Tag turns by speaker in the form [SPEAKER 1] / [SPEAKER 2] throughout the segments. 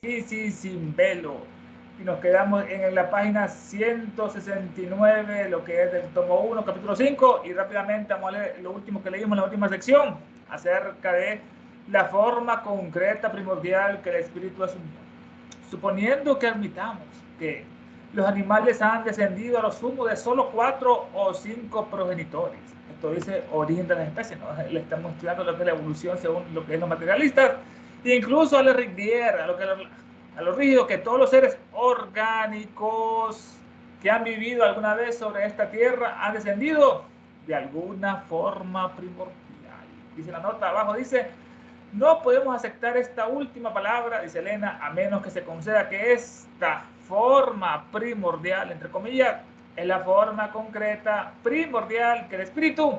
[SPEAKER 1] Sí, sin velo. Y nos quedamos en la página 169, lo que es del tomo 1, capítulo 5, y rápidamente vamos a leer lo último que leímos en la última sección, acerca de la forma concreta primordial que el espíritu asumió. Suponiendo que admitamos que los animales han descendido a lo sumo de solo 4 o 5 progenitores. Esto dice origen de las especies, ¿no? Le estamos estudiando lo que es la evolución según lo que es los materialistas, e incluso a la Riviera, a lo rígido, que todos los seres orgánicos que han vivido alguna vez sobre esta tierra han descendido de alguna forma primordial. Dice la nota abajo, dice: no podemos aceptar esta última palabra, dice Elena, a menos que se conceda que esta forma primordial, entre comillas, es la forma concreta primordial que el espíritu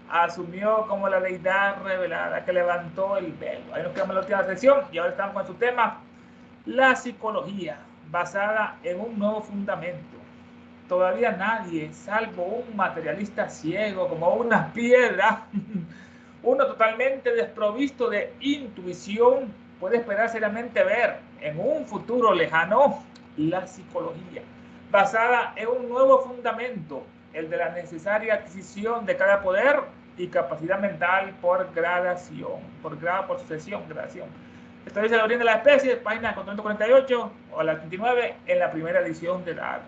[SPEAKER 1] asumió como la deidad revelada que levantó el velo. Ahí nos quedamos en la última sección y ahora estamos con su tema, la psicología basada en un nuevo fundamento. Todavía nadie, salvo un materialista ciego como una piedra, uno totalmente desprovisto de intuición, puede esperar seriamente ver en un futuro lejano la psicología basada en un nuevo fundamento, el de la necesaria adquisición de cada poder y capacidad mental por gradación, por sucesión, gradación. Esto dice el origen de la especie, página 448 o la 29 en la primera edición de la.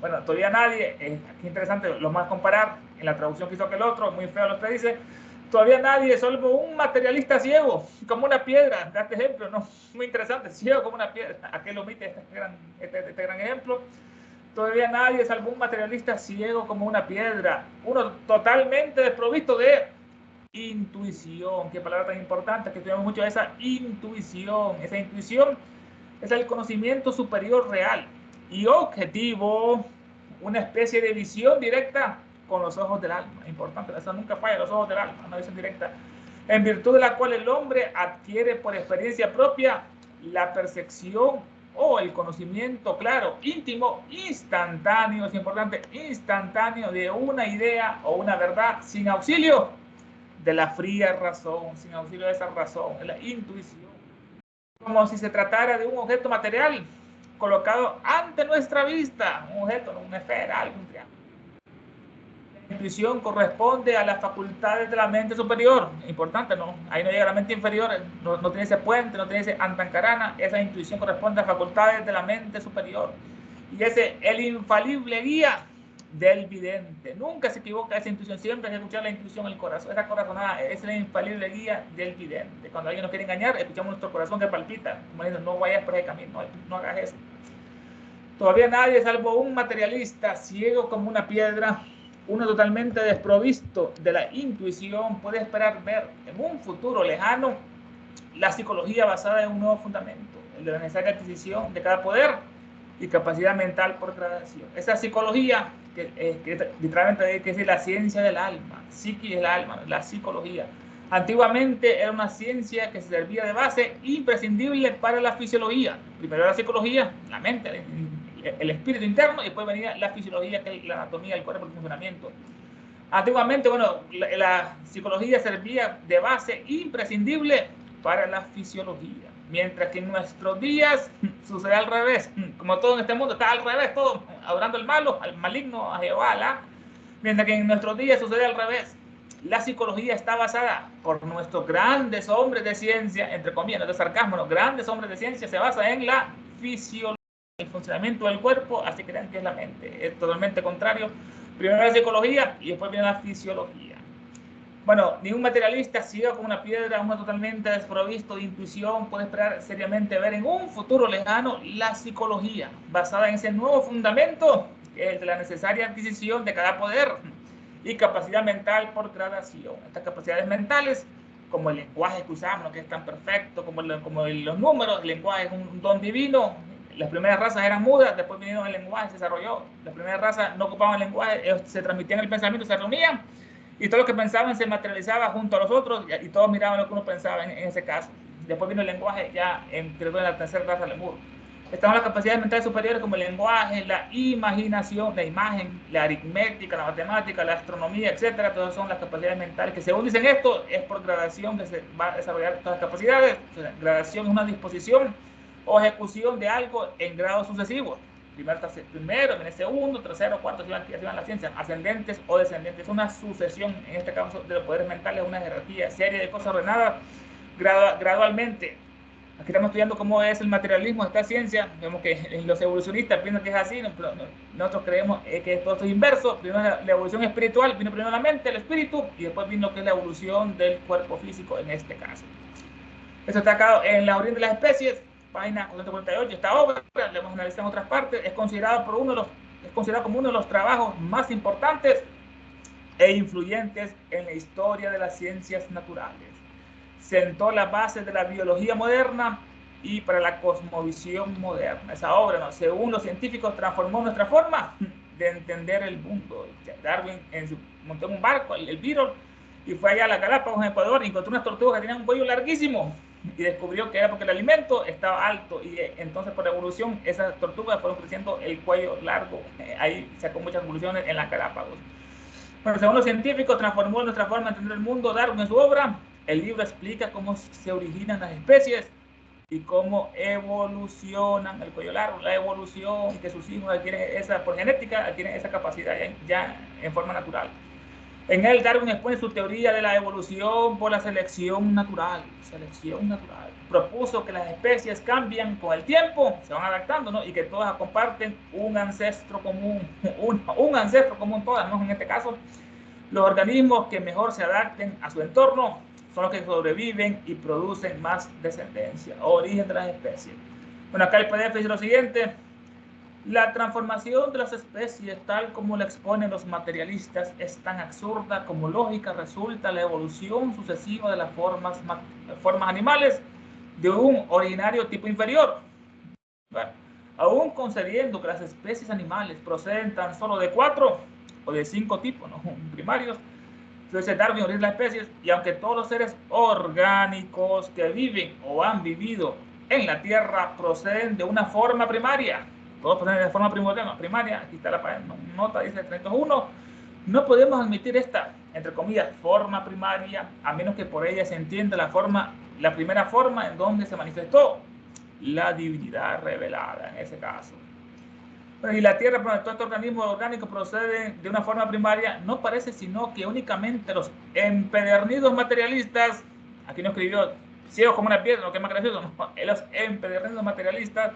[SPEAKER 1] Bueno, todavía nadie, aquí interesante, lo más comparar en la traducción que hizo aquel otro, muy feo lo que dice, todavía nadie, salvo un materialista ciego, como una piedra, da este ejemplo, ¿no? Muy interesante, ciego como una piedra, aquel omite este gran ejemplo, todavía nadie, salvo un materialista ciego como una piedra, uno totalmente desprovisto de intuición, qué palabra tan importante, que tenemos mucho de esa intuición es el conocimiento superior real y objetivo, una especie de visión directa con los ojos del alma. Importante, eso nunca falla, los ojos del alma, una visión directa, en virtud de la cual el hombre adquiere por experiencia propia la percepción o el conocimiento claro, íntimo, instantáneo, es importante, instantáneo de una idea o una verdad sin auxilio de la fría razón, sin auxilio de esa razón, de la intuición, como si se tratara de un objeto material colocado ante nuestra vista, un objeto, una esfera, algún triángulo. La intuición corresponde a las facultades de la mente superior, importante, ¿no? Ahí no llega la mente inferior, no tiene ese puente, no tiene ese antancarana, esa intuición corresponde a facultades de la mente superior. Y ese el infalible guía del vidente. Nunca se equivoca esa intuición, siempre hay que escuchar la intuición del corazón. Esa corazonada es la infalible guía del vidente. Cuando alguien nos quiere engañar, escuchamos nuestro corazón que palpita, como diciendo, no vayas por ese camino, no hagas eso. Todavía nadie, salvo un materialista ciego como una piedra, uno totalmente desprovisto de la intuición, puede esperar ver en un futuro lejano la psicología basada en un nuevo fundamento, el de la necesaria adquisición de cada poder y capacidad mental por gradación. Esa psicología, que literalmente hay que decir la ciencia del alma, psiquis del alma, la psicología. Antiguamente era una ciencia que servía de base imprescindible para la fisiología. Primero la psicología, la mente, el espíritu interno, y después venía la fisiología, que es la anatomía del cuerpo, el funcionamiento. Antiguamente, bueno, la psicología servía de base imprescindible para la fisiología. Mientras que en nuestros días sucede al revés. Como todo en este mundo está al revés, todo adorando al malo, al maligno, a Jehová, ¿la? Mientras que en nuestros días sucede al revés. La psicología está basada por nuestros grandes hombres de ciencia, entre comillas, no de sarcasmo, los grandes hombres de ciencia se basa en la fisiología, el funcionamiento del cuerpo, así creen que es la mente. Es totalmente contrario. Primero la psicología y después viene la fisiología. Bueno, ningún materialista ciego como una piedra, uno totalmente desprovisto de intuición, puede esperar seriamente ver en un futuro lejano la psicología, basada en ese nuevo fundamento, que es de la necesaria adquisición de cada poder y capacidad mental por gradación. Estas capacidades mentales, como el lenguaje que usamos, que es tan perfecto, como los números, el lenguaje es un don divino. Las primeras razas eran mudas, después vinieron el lenguaje, se desarrolló. Las primeras razas no ocupaban el lenguaje, ellos se transmitían el pensamiento, se reunían y todo lo que pensaban se materializaba junto a los otros y todos miraban lo que uno pensaba en ese caso. Después vino el lenguaje ya en la tercera raza lemur. Están las capacidades mentales superiores como el lenguaje, la imaginación, la imagen, la aritmética, la matemática, la astronomía, etcétera. Todas son las capacidades mentales que, según dicen esto, es por gradación que se va a desarrollar todas las capacidades. O sea, gradación es una disposición o ejecución de algo en grados sucesivos. Primero, viene segundo, tercero, cuarto, así van las ciencias, ascendentes o descendentes. Es una sucesión, en este caso, de los poderes mentales, una jerarquía, serie de cosas ordenadas gradualmente. Aquí estamos estudiando cómo es el materialismo de esta ciencia. Vemos que los evolucionistas piensan que es así, pero nosotros creemos que todo esto es inverso. Primero la evolución espiritual, vino primero la mente, el espíritu, y después vino lo que es la evolución del cuerpo físico en este caso. Esto está acá en La origen de las especies, página 448. Esta obra, la hemos analizado en otras partes, es considerado como uno de los trabajos más importantes e influyentes en la historia de las ciencias naturales. Sentó las bases de la biología moderna y para la cosmovisión moderna. Esa obra, ¿no?, según los científicos, transformó nuestra forma de entender el mundo. Darwin montó en un barco, el Beagle, y fue allá a la Galápagos, en Ecuador, y encontró unas tortugas que tenían un cuello larguísimo, y descubrió que era porque el alimento estaba alto, y entonces por evolución esas tortugas fueron creciendo el cuello largo. Ahí sacó muchas evoluciones en las Galápagos. Bueno, según los científicos, transformó nuestra forma de entender el mundo. Darwin, en su obra, el libro explica cómo se originan las especies y cómo evolucionan el cuello largo, la evolución, que sus hijos adquieren esa, por genética, adquieren esa capacidad ya en forma natural. En él, Darwin expone su teoría de la evolución por la selección natural. Selección natural. Propuso que las especies cambian con el tiempo, se van adaptando, ¿no?, y que todas comparten un ancestro común, un ancestro común todas, ¿no? En este caso, los organismos que mejor se adapten a su entorno son los que sobreviven y producen más descendencia. Origen de las especies. Bueno, acá el PDF dice lo siguiente: la transformación de las especies, tal como la exponen los materialistas, es tan absurda como lógica resulta la evolución sucesiva de las formas animales de un originario tipo inferior. Bueno, aún concediendo que las especies animales proceden tan solo de 4 o de 5 tipos, ¿no?, primarios, entonces Darwin origen de las especies, y aunque todos los seres orgánicos que viven o han vivido en la Tierra proceden de una forma primaria, todos proceden de forma primaria, aquí está la nota, dice 31, no podemos admitir esta, entre comillas, forma primaria, a menos que por ella se entienda la primera forma en donde se manifestó la divinidad revelada, en ese caso. Y la Tierra, todos estos organismos orgánicos proceden de una forma primaria, no parece sino que únicamente los empedernidos materialistas, aquí no escribió ciegos como una piedra, lo que es más gracioso, ¿no?, los empedernidos materialistas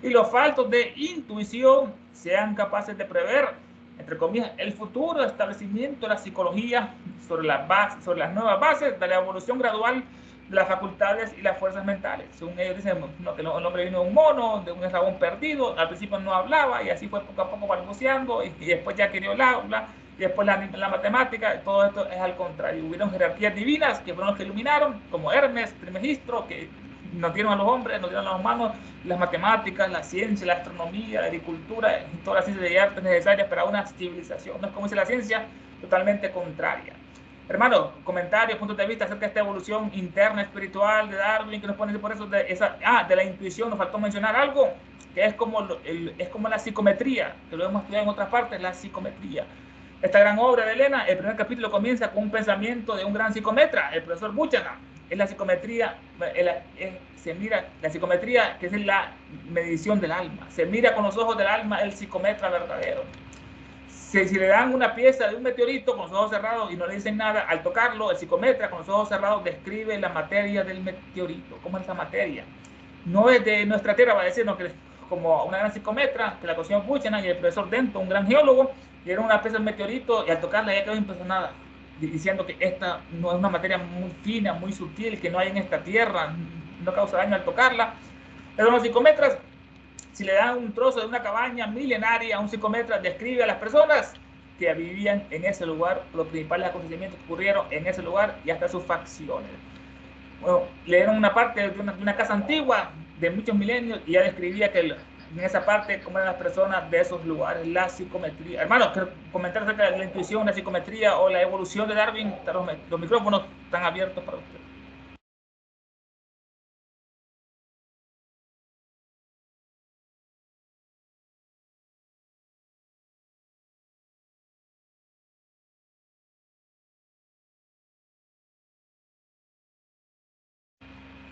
[SPEAKER 1] y los faltos de intuición sean capaces de prever, entre comillas, el futuro establecimiento de la psicología sobre las nuevas bases de la evolución gradual de las facultades y las fuerzas mentales. Según ellos dicen, no, que el hombre vino de un mono, de un eslabón perdido, al principio no hablaba y así fue poco a poco balbuceando y después ya quería el habla y después la matemática. Todo esto es al contrario. Hubieron jerarquías divinas que fueron los que iluminaron, como Hermes, Trismegisto, que nos dieron a los hombres, nos dieron a los humanos las matemáticas, la ciencia, la astronomía, la agricultura y todas las ciencias de artes necesarias para una civilización. No es como dice la ciencia, totalmente contraria. Hermano, comentarios, puntos de vista acerca de esta evolución interna espiritual de Darwin, que nos pone por eso de la intuición. Nos faltó mencionar algo que es como la psicometría, que lo hemos estudiado en otras partes, la psicometría. Esta gran obra de Elena, el primer capítulo comienza con un pensamiento de un gran psicometra, el profesor Buchanan. Es la psicometría, se mira la psicometría, que es la medición del alma. Se mira con los ojos del alma el psicometra verdadero. Si le dan una pieza de un meteorito con los ojos cerrados y no le dicen nada, al tocarlo, el psicometra con los ojos cerrados describe la materia del meteorito. ¿Cómo es esa materia? No es de nuestra Tierra, va a decir, no, que como una gran psicometra, que la conoció Buchanan y el profesor Denton, un gran geólogo, dieron una pieza del meteorito y al tocarla ella quedó impresionada, diciendo que esta no es una materia muy fina, muy sutil, que no hay en esta Tierra, no causa daño al tocarla. Pero los psicometras, si le dan un trozo de una cabaña milenaria a un psicometra, describe a las personas que vivían en ese lugar, los principales acontecimientos que ocurrieron en ese lugar y hasta sus facciones. Bueno, le dieron una parte de una casa antigua de muchos milenios y ya describía que en esa parte cómo eran las personas de esos lugares, la psicometría. Hermano, quiero comentar acerca de la intuición, la psicometría o la evolución de Darwin. Los micrófonos están abiertos para usted.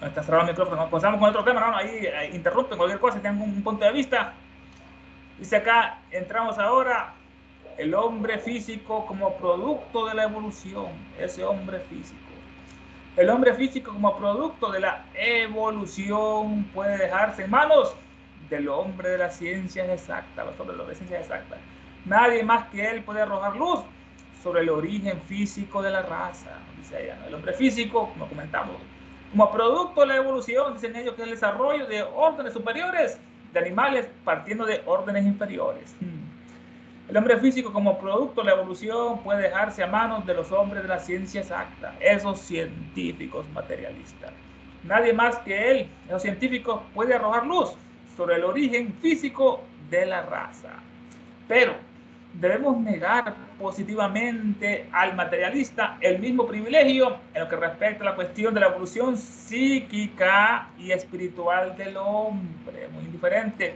[SPEAKER 1] Está cerrado el micrófono. Comenzamos con otro tema, ¿no? Ahí interrumpen cualquier cosa, tengan un punto de vista. Dice acá, entramos ahora, el hombre físico como producto de la evolución. Ese hombre físico. El hombre físico como producto de la evolución puede dejarse en manos del hombre de las ciencias exactas, sobre los de ciencias exactas. Nadie más que él puede arrojar luz sobre el origen físico de la raza. Dice allá, ¿no? El hombre físico, como comentamos, como producto de la evolución, dicen ellos que es el desarrollo de órdenes superiores de animales partiendo de órdenes inferiores. El hombre físico como producto de la evolución puede dejarse a manos de los hombres de la ciencia exacta, esos científicos materialistas. Nadie más que él, esos científicos, puede arrojar luz sobre el origen físico de la raza. Pero debemos negar positivamente al materialista el mismo privilegio en lo que respecta a la cuestión de la evolución psíquica y espiritual del hombre. Muy diferente,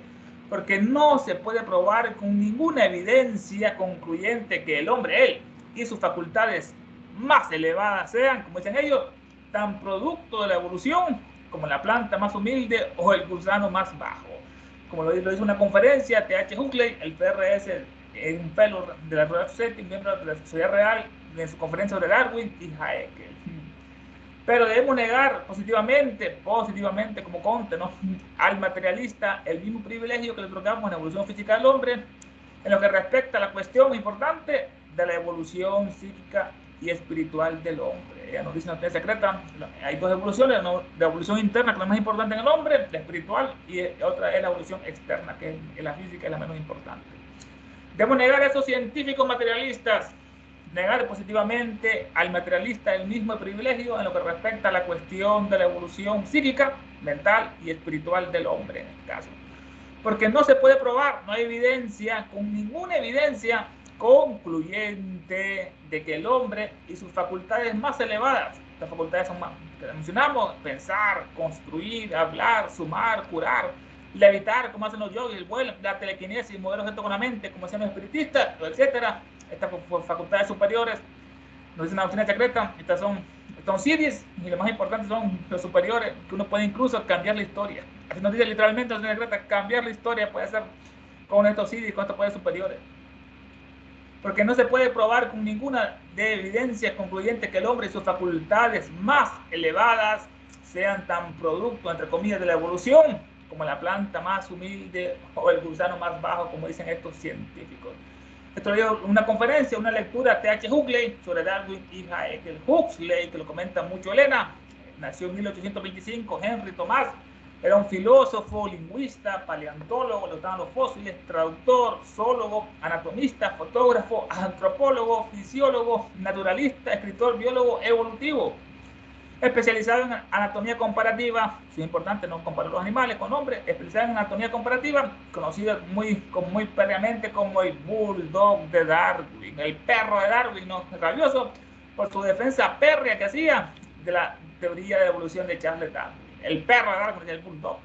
[SPEAKER 1] porque no se puede probar con ninguna evidencia concluyente que el hombre, él y sus facultades más elevadas sean, como dicen ellos, tan producto de la evolución como la planta más humilde o el gusano más bajo. Como lo hizo una conferencia, T.H. Huxley, el PRS, un fellow de la Royal Society, miembro de la Sociedad Real, en su conferencia sobre Darwin y Haeckel. Pero debemos negar positivamente como Comte, ¿no?, al materialista el mismo privilegio que le otorgamos en la evolución física del hombre en lo que respecta a la cuestión importante de la evolución psíquica y espiritual del hombre. Ella nos dice en la teoría secreta, hay dos evoluciones, ¿no?, la evolución interna, que es la más importante en el hombre, la espiritual, y otra es la evolución externa, que es la física, es la menos importante. Debemos negar a esos científicos materialistas, negar positivamente al materialista el mismo privilegio en lo que respecta a la cuestión de la evolución psíquica, mental y espiritual del hombre, en este caso. Porque no se puede probar, no hay evidencia, con ninguna evidencia concluyente de que el hombre y sus facultades más elevadas, las facultades son más, que mencionamos, pensar, construir, hablar, sumar, curar, levitar, como hacen los yogis, el vuelo, la telequinesis, mover objetos con la mente, como hacen los espiritistas, etcétera. Estas facultades superiores, nos dicen la doctrina secreta, estas son CIDIs, y lo más importante son los superiores, que uno puede incluso cambiar la historia. Así nos dice literalmente la doctrina secreta, cambiar la historia puede ser con estos CIDIs, con estos poderes superiores. Porque no se puede probar con ninguna de evidencia concluyente que el hombre y sus facultades más elevadas sean tan producto, entre comillas, de la evolución, como la planta más humilde o el gusano más bajo, como dicen estos científicos. Esto lo dio una conferencia, una lectura, T.H. Huxley, sobre Darwin y Haeckel. Huxley, que lo comenta mucho Elena, nació en 1825, Henry Thomas, era un filósofo, lingüista, paleontólogo, le gustaban los fósiles, traductor, zoólogo, anatomista, fotógrafo, antropólogo, fisiólogo, naturalista, escritor, biólogo, evolutivo. Especializado en anatomía comparativa, es importante no comparar los animales con hombres, especializado en anatomía comparativa, conocido muy previamente como el bulldog de Darwin, el perro de Darwin, ¿no?, rabioso, por su defensa férrea que hacía de la teoría de evolución de Charles Darwin. El perro de Darwin, el bulldog.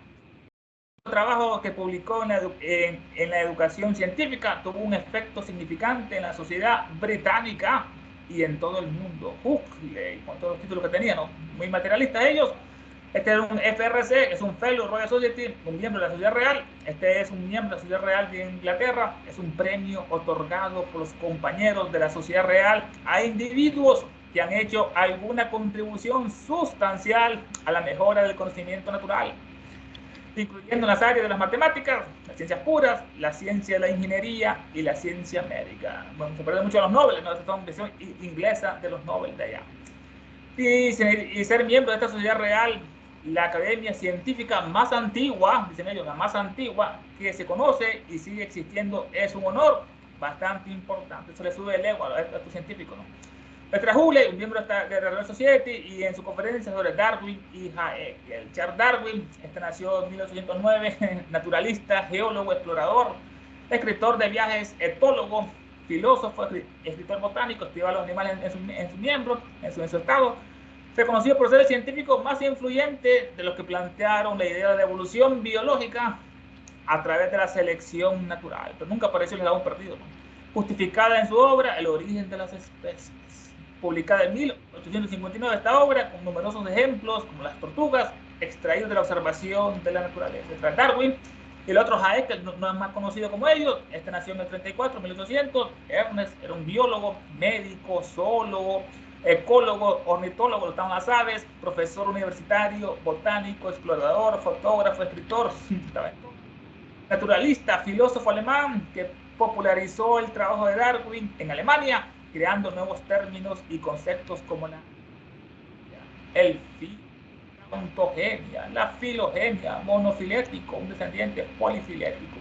[SPEAKER 1] El trabajo que publicó en la educación científica tuvo un efecto significante en la sociedad británica y en todo el mundo. Huxley, con todos los títulos que tenía, ¿no?, muy materialistas ellos. Este es un FRC, es un Fellow Royal Society, un miembro de la Sociedad Real. Este es un miembro de la Sociedad Real de Inglaterra. Es un premio otorgado por los compañeros de la Sociedad Real a individuos que han hecho alguna contribución sustancial a la mejora del conocimiento natural, incluyendo las áreas de las matemáticas, las ciencias puras, la ciencia de la ingeniería y la ciencia médica. Bueno, se parece mucho a los Nobel, ¿no? Esta es una versión inglesa de los Nobel de allá. Y ser miembro de esta Sociedad Real, la academia científica más antigua, dicen ellos, la más antigua que se conoce y sigue existiendo, es un honor bastante importante. Eso le sube el ego a estos científicos, ¿no? Petra Huxley, un miembro de la Royal Society, y en su conferencia sobre Darwin y Haeckel. Charles Darwin, nació en 1809, naturalista, geólogo, explorador, escritor de viajes, etólogo, filósofo, escritor botánico, estudiaba los animales en su miembro, en su estado. Reconocido por ser el científico más influyente de los que plantearon la idea de evolución biológica a través de la selección natural, pero nunca apareció en el eslabón perdido, ¿no?, justificada en su obra El origen de las especies, publicada en 1859 esta obra, con numerosos ejemplos como las tortugas, extraídos de la observación de la naturaleza. Tras Darwin, el otro Haeckel no es más conocido como ellos. Este nació en el 34, 1800. Ernest era un biólogo, médico, zoólogo, ecólogo, ornitólogo, lo estaban las aves, profesor universitario, botánico, explorador, fotógrafo, escritor, naturalista, filósofo alemán que popularizó el trabajo de Darwin en Alemania, creando nuevos términos y conceptos como el ontogenia, la filogenia, monofilético, un descendiente polifilético.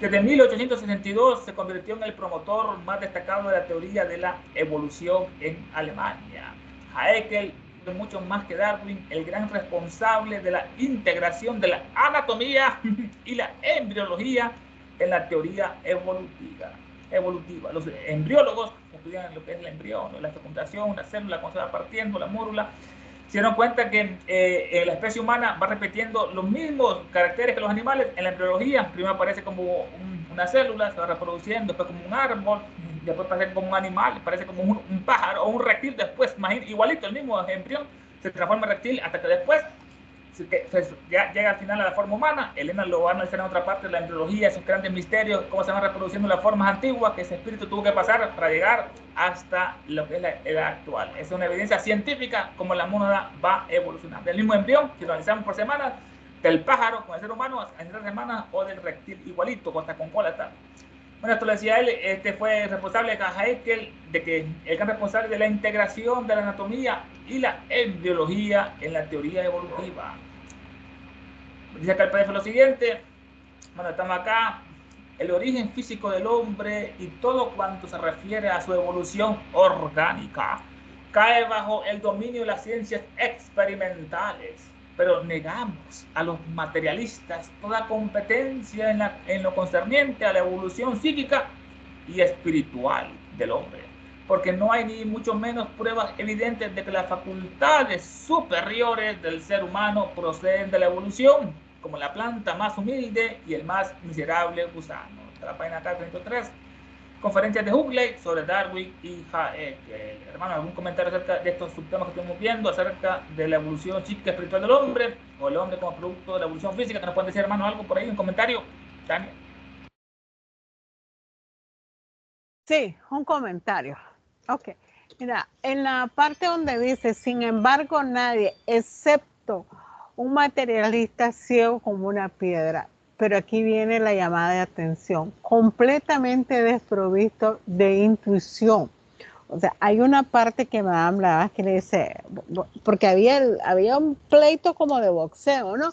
[SPEAKER 1] Desde 1862 se convirtió en el promotor más destacado de la teoría de la evolución en Alemania. Haeckel fue mucho más que Darwin, el gran responsable de la integración de la anatomía y la embriología en la teoría evolutiva. Los embriólogos estudian lo que es el embrión, la fecundación, la célula, cómo se va partiendo, la mórula. Se dieron cuenta que la especie humana va repitiendo los mismos caracteres que los animales en la embriología. Primero aparece como una célula, se va reproduciendo, después como un árbol, después parece como un animal, parece como un pájaro o un reptil, después, igualito, el mismo embrión, se transforma en reptil hasta que después ya llega al final a la forma humana. Elena lo va a analizar en otra parte de la embriología, esos grandes misterios, cómo se van reproduciendo las formas antiguas, que ese espíritu tuvo que pasar para llegar hasta lo que es la edad actual. Es una evidencia científica como la mónada va evolucionando. El mismo embrión, si lo analizamos por semanas, del pájaro con el ser humano en 3 semanas, o del reptil igualito, hasta con cola está. Bueno, esto lo decía él, fue responsable de Haeckel, de que el gran responsable de la integración de la anatomía y la embriología en la teoría evolutiva. Dice acá el PDF lo siguiente, bueno, estamos acá, el origen físico del hombre y todo cuanto se refiere a su evolución orgánica cae bajo el dominio de las ciencias experimentales, pero negamos a los materialistas toda competencia en lo concerniente a la evolución psíquica y espiritual del hombre, porque no hay ni mucho menos pruebas evidentes de que las facultades superiores del ser humano proceden de la evolución, como la planta más humilde y el más miserable gusano. De la página acá 33. Conferencias de Huxley sobre Darwin y Haeckel. Hermano, ¿algún comentario acerca de estos subtemas que estamos viendo, acerca de la evolución psíquica espiritual del hombre, o el hombre como producto de la evolución física? ¿Que nos pueden decir, hermano, algo por ahí, un comentario? Tania.
[SPEAKER 2] Sí, un comentario. Ok, mira, en la parte donde dice, sin embargo, nadie, excepto un materialista ciego como una piedra, pero aquí viene la llamada de atención, completamente desprovisto de intuición. O sea, hay una parte que me hablaba que le dice, porque había un pleito como de boxeo, ¿no?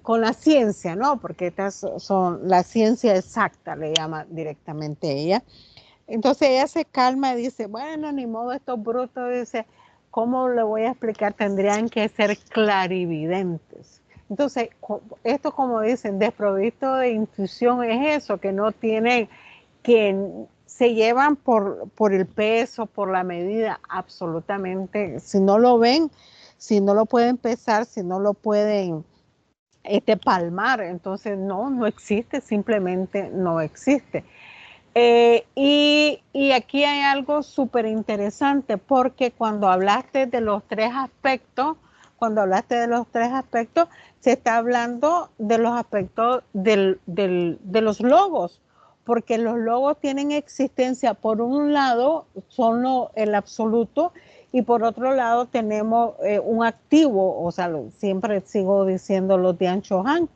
[SPEAKER 2] Con la ciencia, ¿no? Porque estas son la ciencia exacta, le llama directamente ella. Entonces ella se calma y dice, bueno, ni modo, estos brutos, dice, ¿cómo le voy a explicar? Tendrían que ser clarividentes. Entonces, esto como dicen, desprovisto de intuición es eso, que no tienen, que se llevan por el peso, por la medida, absolutamente, si no lo ven, si no lo pueden pesar, si no lo pueden palmar, entonces no existe, simplemente no existe. Y aquí hay algo súper interesante, porque cuando hablaste de los 3 aspectos, se está hablando de los aspectos de los logos, porque los logos tienen existencia. Por un lado son el absoluto, y por otro lado tenemos un activo, o sea, siempre sigo diciendo los de Ancho Han.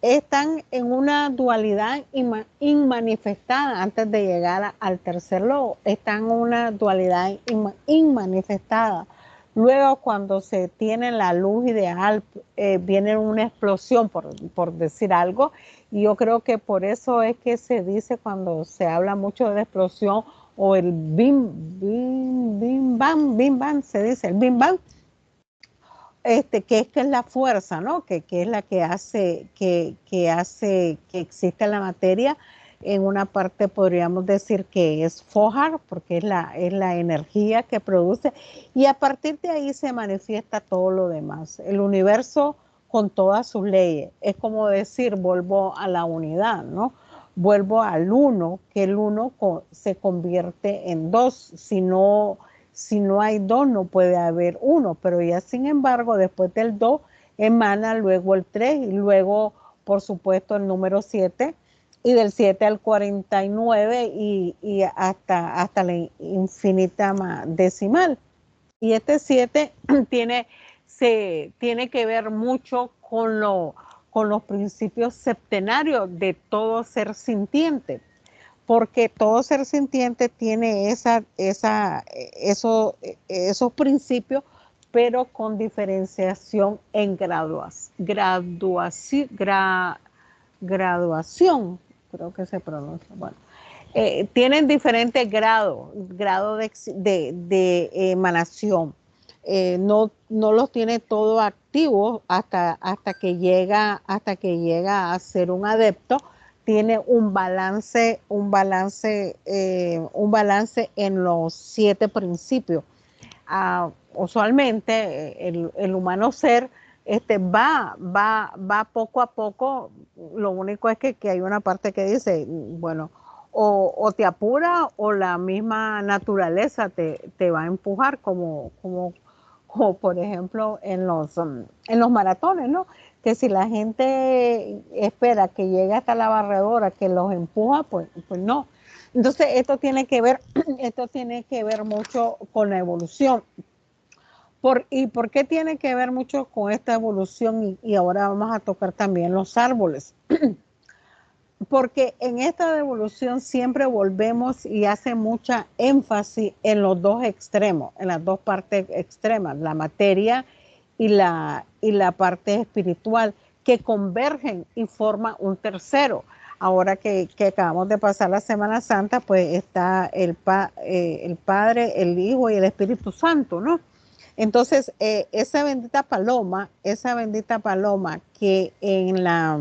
[SPEAKER 2] Están en una dualidad inmanifestada antes de llegar al tercer logo. Están en una dualidad inmanifestada. Luego, cuando se tiene la luz ideal, viene una explosión, por decir algo. Y yo creo que por eso es que se dice, cuando se habla mucho de explosión, o el bim bam, se dice el bim bam, que es la fuerza, ¿no? Que es la que hace que exista la materia. En una parte podríamos decir que es Fojar, porque es la energía que produce, y a partir de ahí se manifiesta todo lo demás. El universo con todas sus leyes. Es como decir, vuelvo a la unidad, ¿no? Vuelvo al uno, que el uno se convierte en 2, si no Si no hay 2, no puede haber 1, pero ya sin embargo, después del 2 emana luego el 3 y luego, por supuesto, el número 7, y del 7 al 49 y hasta la infinita decimal. Y este 7 tiene que ver mucho con los principios septenarios de todo ser sintiente, porque todo ser sintiente tiene esos principios, pero con diferenciación en graduación, creo que se pronuncia. Bueno, tienen diferentes grados de emanación. No los tiene todo activos hasta que llega a ser un adepto. Tiene un balance en los 7 principios. Usualmente el humano ser va poco a poco. Lo único es que hay una parte que dice, bueno, o te apura o la misma naturaleza te va a empujar, como por ejemplo en los maratones, ¿no? Que si la gente espera que llegue hasta la barredora que los empuja, pues no. Entonces esto tiene que ver mucho con la evolución. ¿Y por qué tiene que ver mucho con esta evolución? Y ahora vamos a tocar también los árboles. Porque en esta evolución siempre volvemos y hace mucha énfasis en los dos extremos, en las dos partes extremas, la materia y la parte espiritual, que convergen y forman un tercero. Ahora que acabamos de pasar la Semana Santa, pues está el Padre, el Hijo y el Espíritu Santo, ¿no? Entonces, esa bendita paloma que en la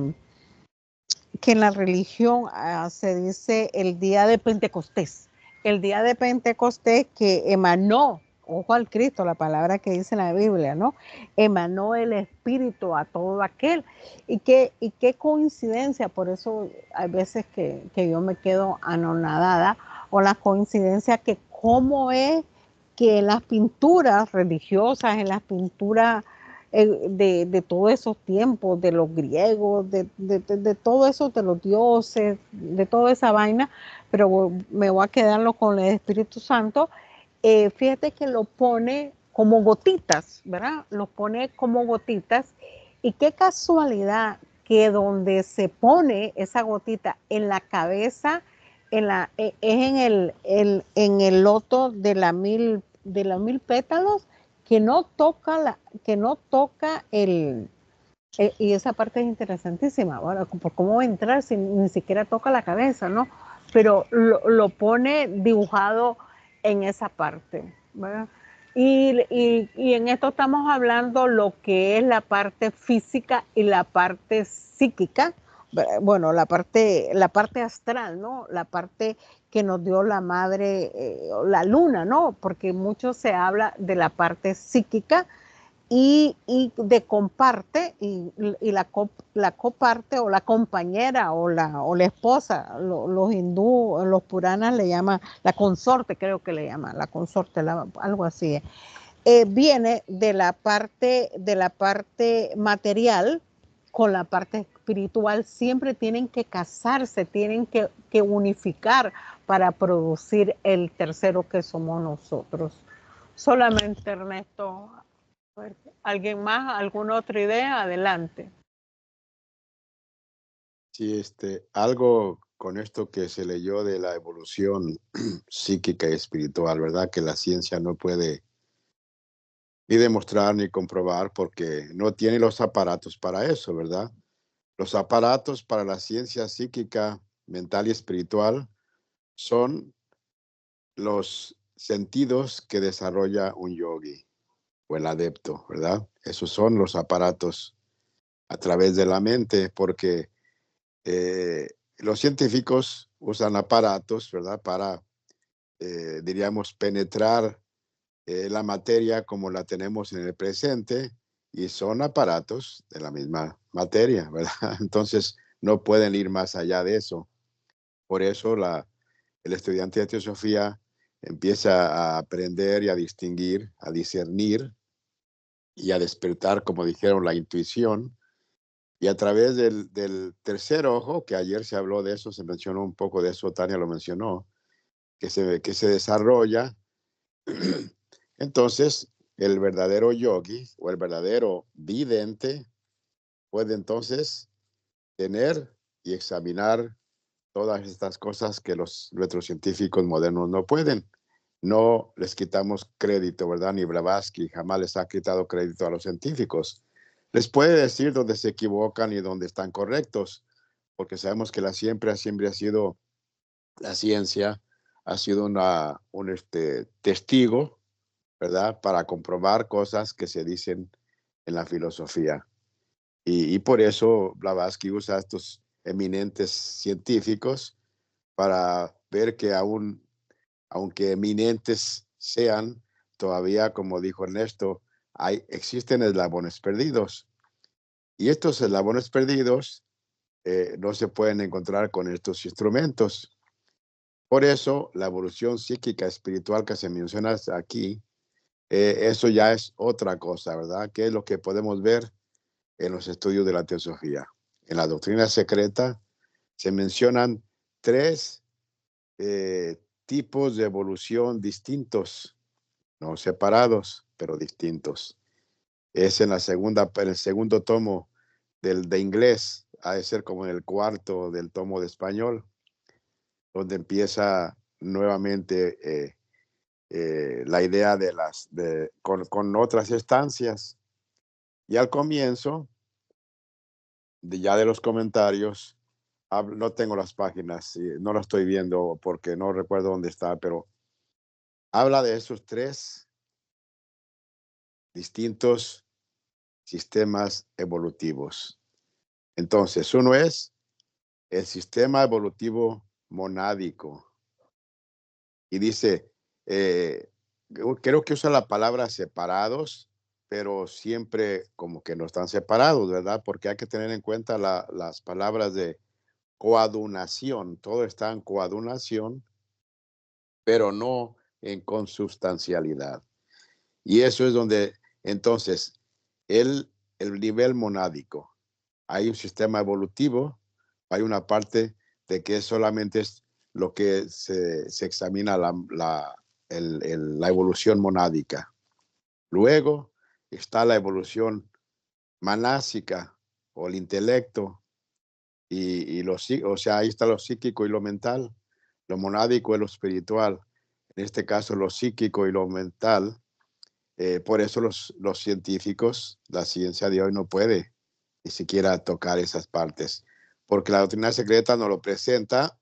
[SPEAKER 2] religión se dice el día de Pentecostés. El día de Pentecostés que emanó, ojo al Cristo, la palabra que dice en la Biblia, ¿no? Emanó el Espíritu a todo aquel. Y qué coincidencia, por eso hay veces que yo me quedo anonadada, o la coincidencia que cómo es que en las pinturas religiosas, en las pinturas de todos esos tiempos, de los griegos, de todo eso, de los dioses, de toda esa vaina, pero me voy a quedarlo con el Espíritu Santo. Fíjate que lo pone como gotitas, ¿verdad? Lo pone como gotitas, y qué casualidad que donde se pone esa gotita en la cabeza, es en el loto de los 1000 pétalos, que no toca y esa parte es interesantísima. Ahora, ¿por cómo va a entrar si ni siquiera toca la cabeza, no? Pero lo pone dibujado en esa parte, ¿verdad? Y en esto estamos hablando lo que es la parte física y la parte psíquica. Bueno, la parte astral, ¿no? La parte que nos dio la madre, la luna, ¿no? Porque mucho se habla de la parte psíquica y de comparte, y la coparte, o la compañera, o la esposa. Los hindú, los puranas le llaman la consorte, creo que le llaman la consorte, algo así. Viene de la parte material con la parte espiritual. Siempre tienen que casarse, tienen que unificar para producir el tercero que somos nosotros. Solamente, Ernesto. ¿Alguien más? ¿Alguna otra idea? Adelante.
[SPEAKER 3] Sí, algo con esto que se leyó de la evolución psíquica y espiritual, ¿verdad? Que la ciencia no puede ni demostrar ni comprobar porque no tiene los aparatos para eso, ¿verdad? Los aparatos para la ciencia psíquica, mental y espiritual son los sentidos que desarrolla un yogi o el adepto, ¿verdad? Esos son los aparatos a través de la mente, porque los científicos usan aparatos, ¿verdad? Para, diríamos, penetrar la materia como la tenemos en el presente, y son aparatos de la misma materia, ¿verdad? Entonces no pueden ir más allá de eso. Por eso el estudiante de teosofía empieza a aprender y a distinguir, a discernir y a despertar, como dijeron, la intuición. Y a través del tercer ojo, que ayer se habló de eso, se mencionó un poco de eso, Tania lo mencionó, que se desarrolla. Entonces, el verdadero yogi o el verdadero vidente puede entonces tener y examinar todas estas cosas que nuestros científicos modernos no pueden. No les quitamos crédito, ¿verdad? Ni Blavatsky jamás les ha quitado crédito a los científicos. Les puede decir dónde se equivocan y dónde están correctos, porque sabemos que siempre ha sido la ciencia, ha sido un testigo, ¿verdad? Para comprobar cosas que se dicen en la filosofía. Y por eso Blavatsky usa a estos eminentes científicos para ver que aunque eminentes sean, todavía, como dijo Ernesto, existen eslabones perdidos. Y estos eslabones perdidos no se pueden encontrar con estos instrumentos. Por eso, la evolución psíquica espiritual que se menciona aquí, eso ya es otra cosa, ¿verdad? Que es lo que podemos ver en los estudios de la teosofía. En la doctrina secreta se mencionan 3 tipos de evolución distintos, no separados, pero distintos. Es en el segundo tomo de inglés, ha de ser como en el cuarto del tomo de español, donde empieza nuevamente la idea con otras estancias. Y al comienzo, ya de los comentarios, no tengo las páginas, no las estoy viendo porque no recuerdo dónde está, pero habla de esos 3 distintos sistemas evolutivos. Entonces, uno es el sistema evolutivo monádico. Y dice, creo que usa la palabra separados, pero siempre como que no están separados, ¿verdad? Porque hay que tener en cuenta las palabras de coadunación. Todo está en coadunación, pero no en consubstancialidad. Y eso es donde, entonces, el nivel monádico. Hay un sistema evolutivo, hay una parte de que solamente es lo que se examina la evolución monádica. Luego está la evolución manásica o el intelecto, o sea, ahí está lo psíquico y lo mental, lo monádico y lo espiritual. En este caso, lo psíquico y lo mental. Por eso los científicos, la ciencia de hoy no puede ni siquiera tocar esas partes, porque la doctrina secreta nos lo presenta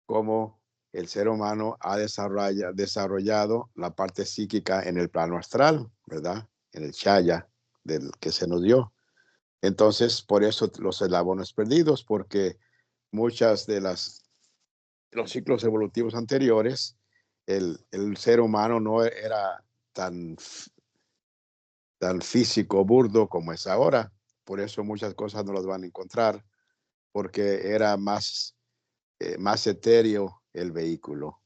[SPEAKER 3] como el ser humano ha desarrollado la parte psíquica en el plano astral, ¿verdad? En el Chaya del que se nos dio. Entonces, por eso los eslabones perdidos, porque muchas de los ciclos evolutivos anteriores, el ser humano no era tan físico, burdo como es ahora. Por eso muchas cosas no las van a encontrar, porque era más etéreo el vehículo.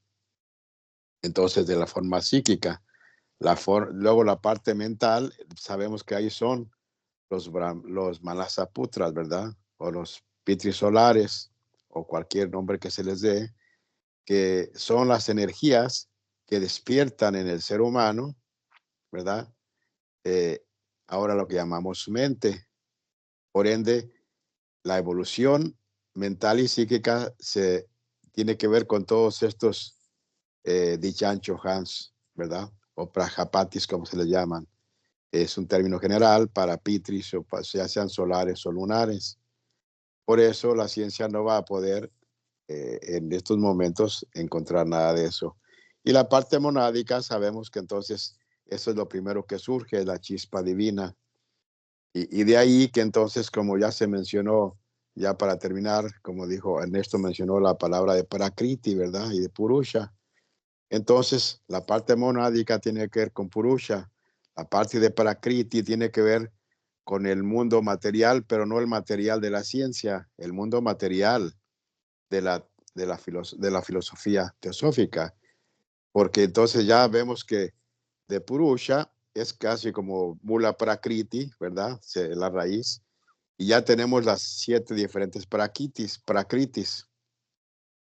[SPEAKER 3] Entonces, de la forma psíquica, luego la parte mental, sabemos que ahí son los Malasaputras, ¿verdad? O los Pitrisolares, o cualquier nombre que se les dé, que son las energías que despiertan en el ser humano, ¿verdad? Ahora lo que llamamos mente. Por ende, la evolución mental y psíquica se tiene que ver con todos estos Dichan Chohans, ¿verdad? O Prajapatis, como se les llaman. Es un término general para Pitris, o ya sean solares o lunares. Por eso la ciencia no va a poder en estos momentos encontrar nada de eso. Y la parte monádica, sabemos que entonces eso es lo primero que surge, la chispa divina. Y de ahí que entonces, como ya se mencionó, ya para terminar, como dijo Ernesto, mencionó la palabra de Prakriti, ¿verdad? Y de Purusha. Entonces, la parte monádica tiene que ver con Purusha. La parte de Prakriti tiene que ver con el mundo material, pero no el material de la ciencia, el mundo material de la filosofía teosófica. porque entonces ya vemos que de Purusha es casi como Mula Prakriti, ¿verdad? La raíz. Y ya tenemos las 7 diferentes prakritis.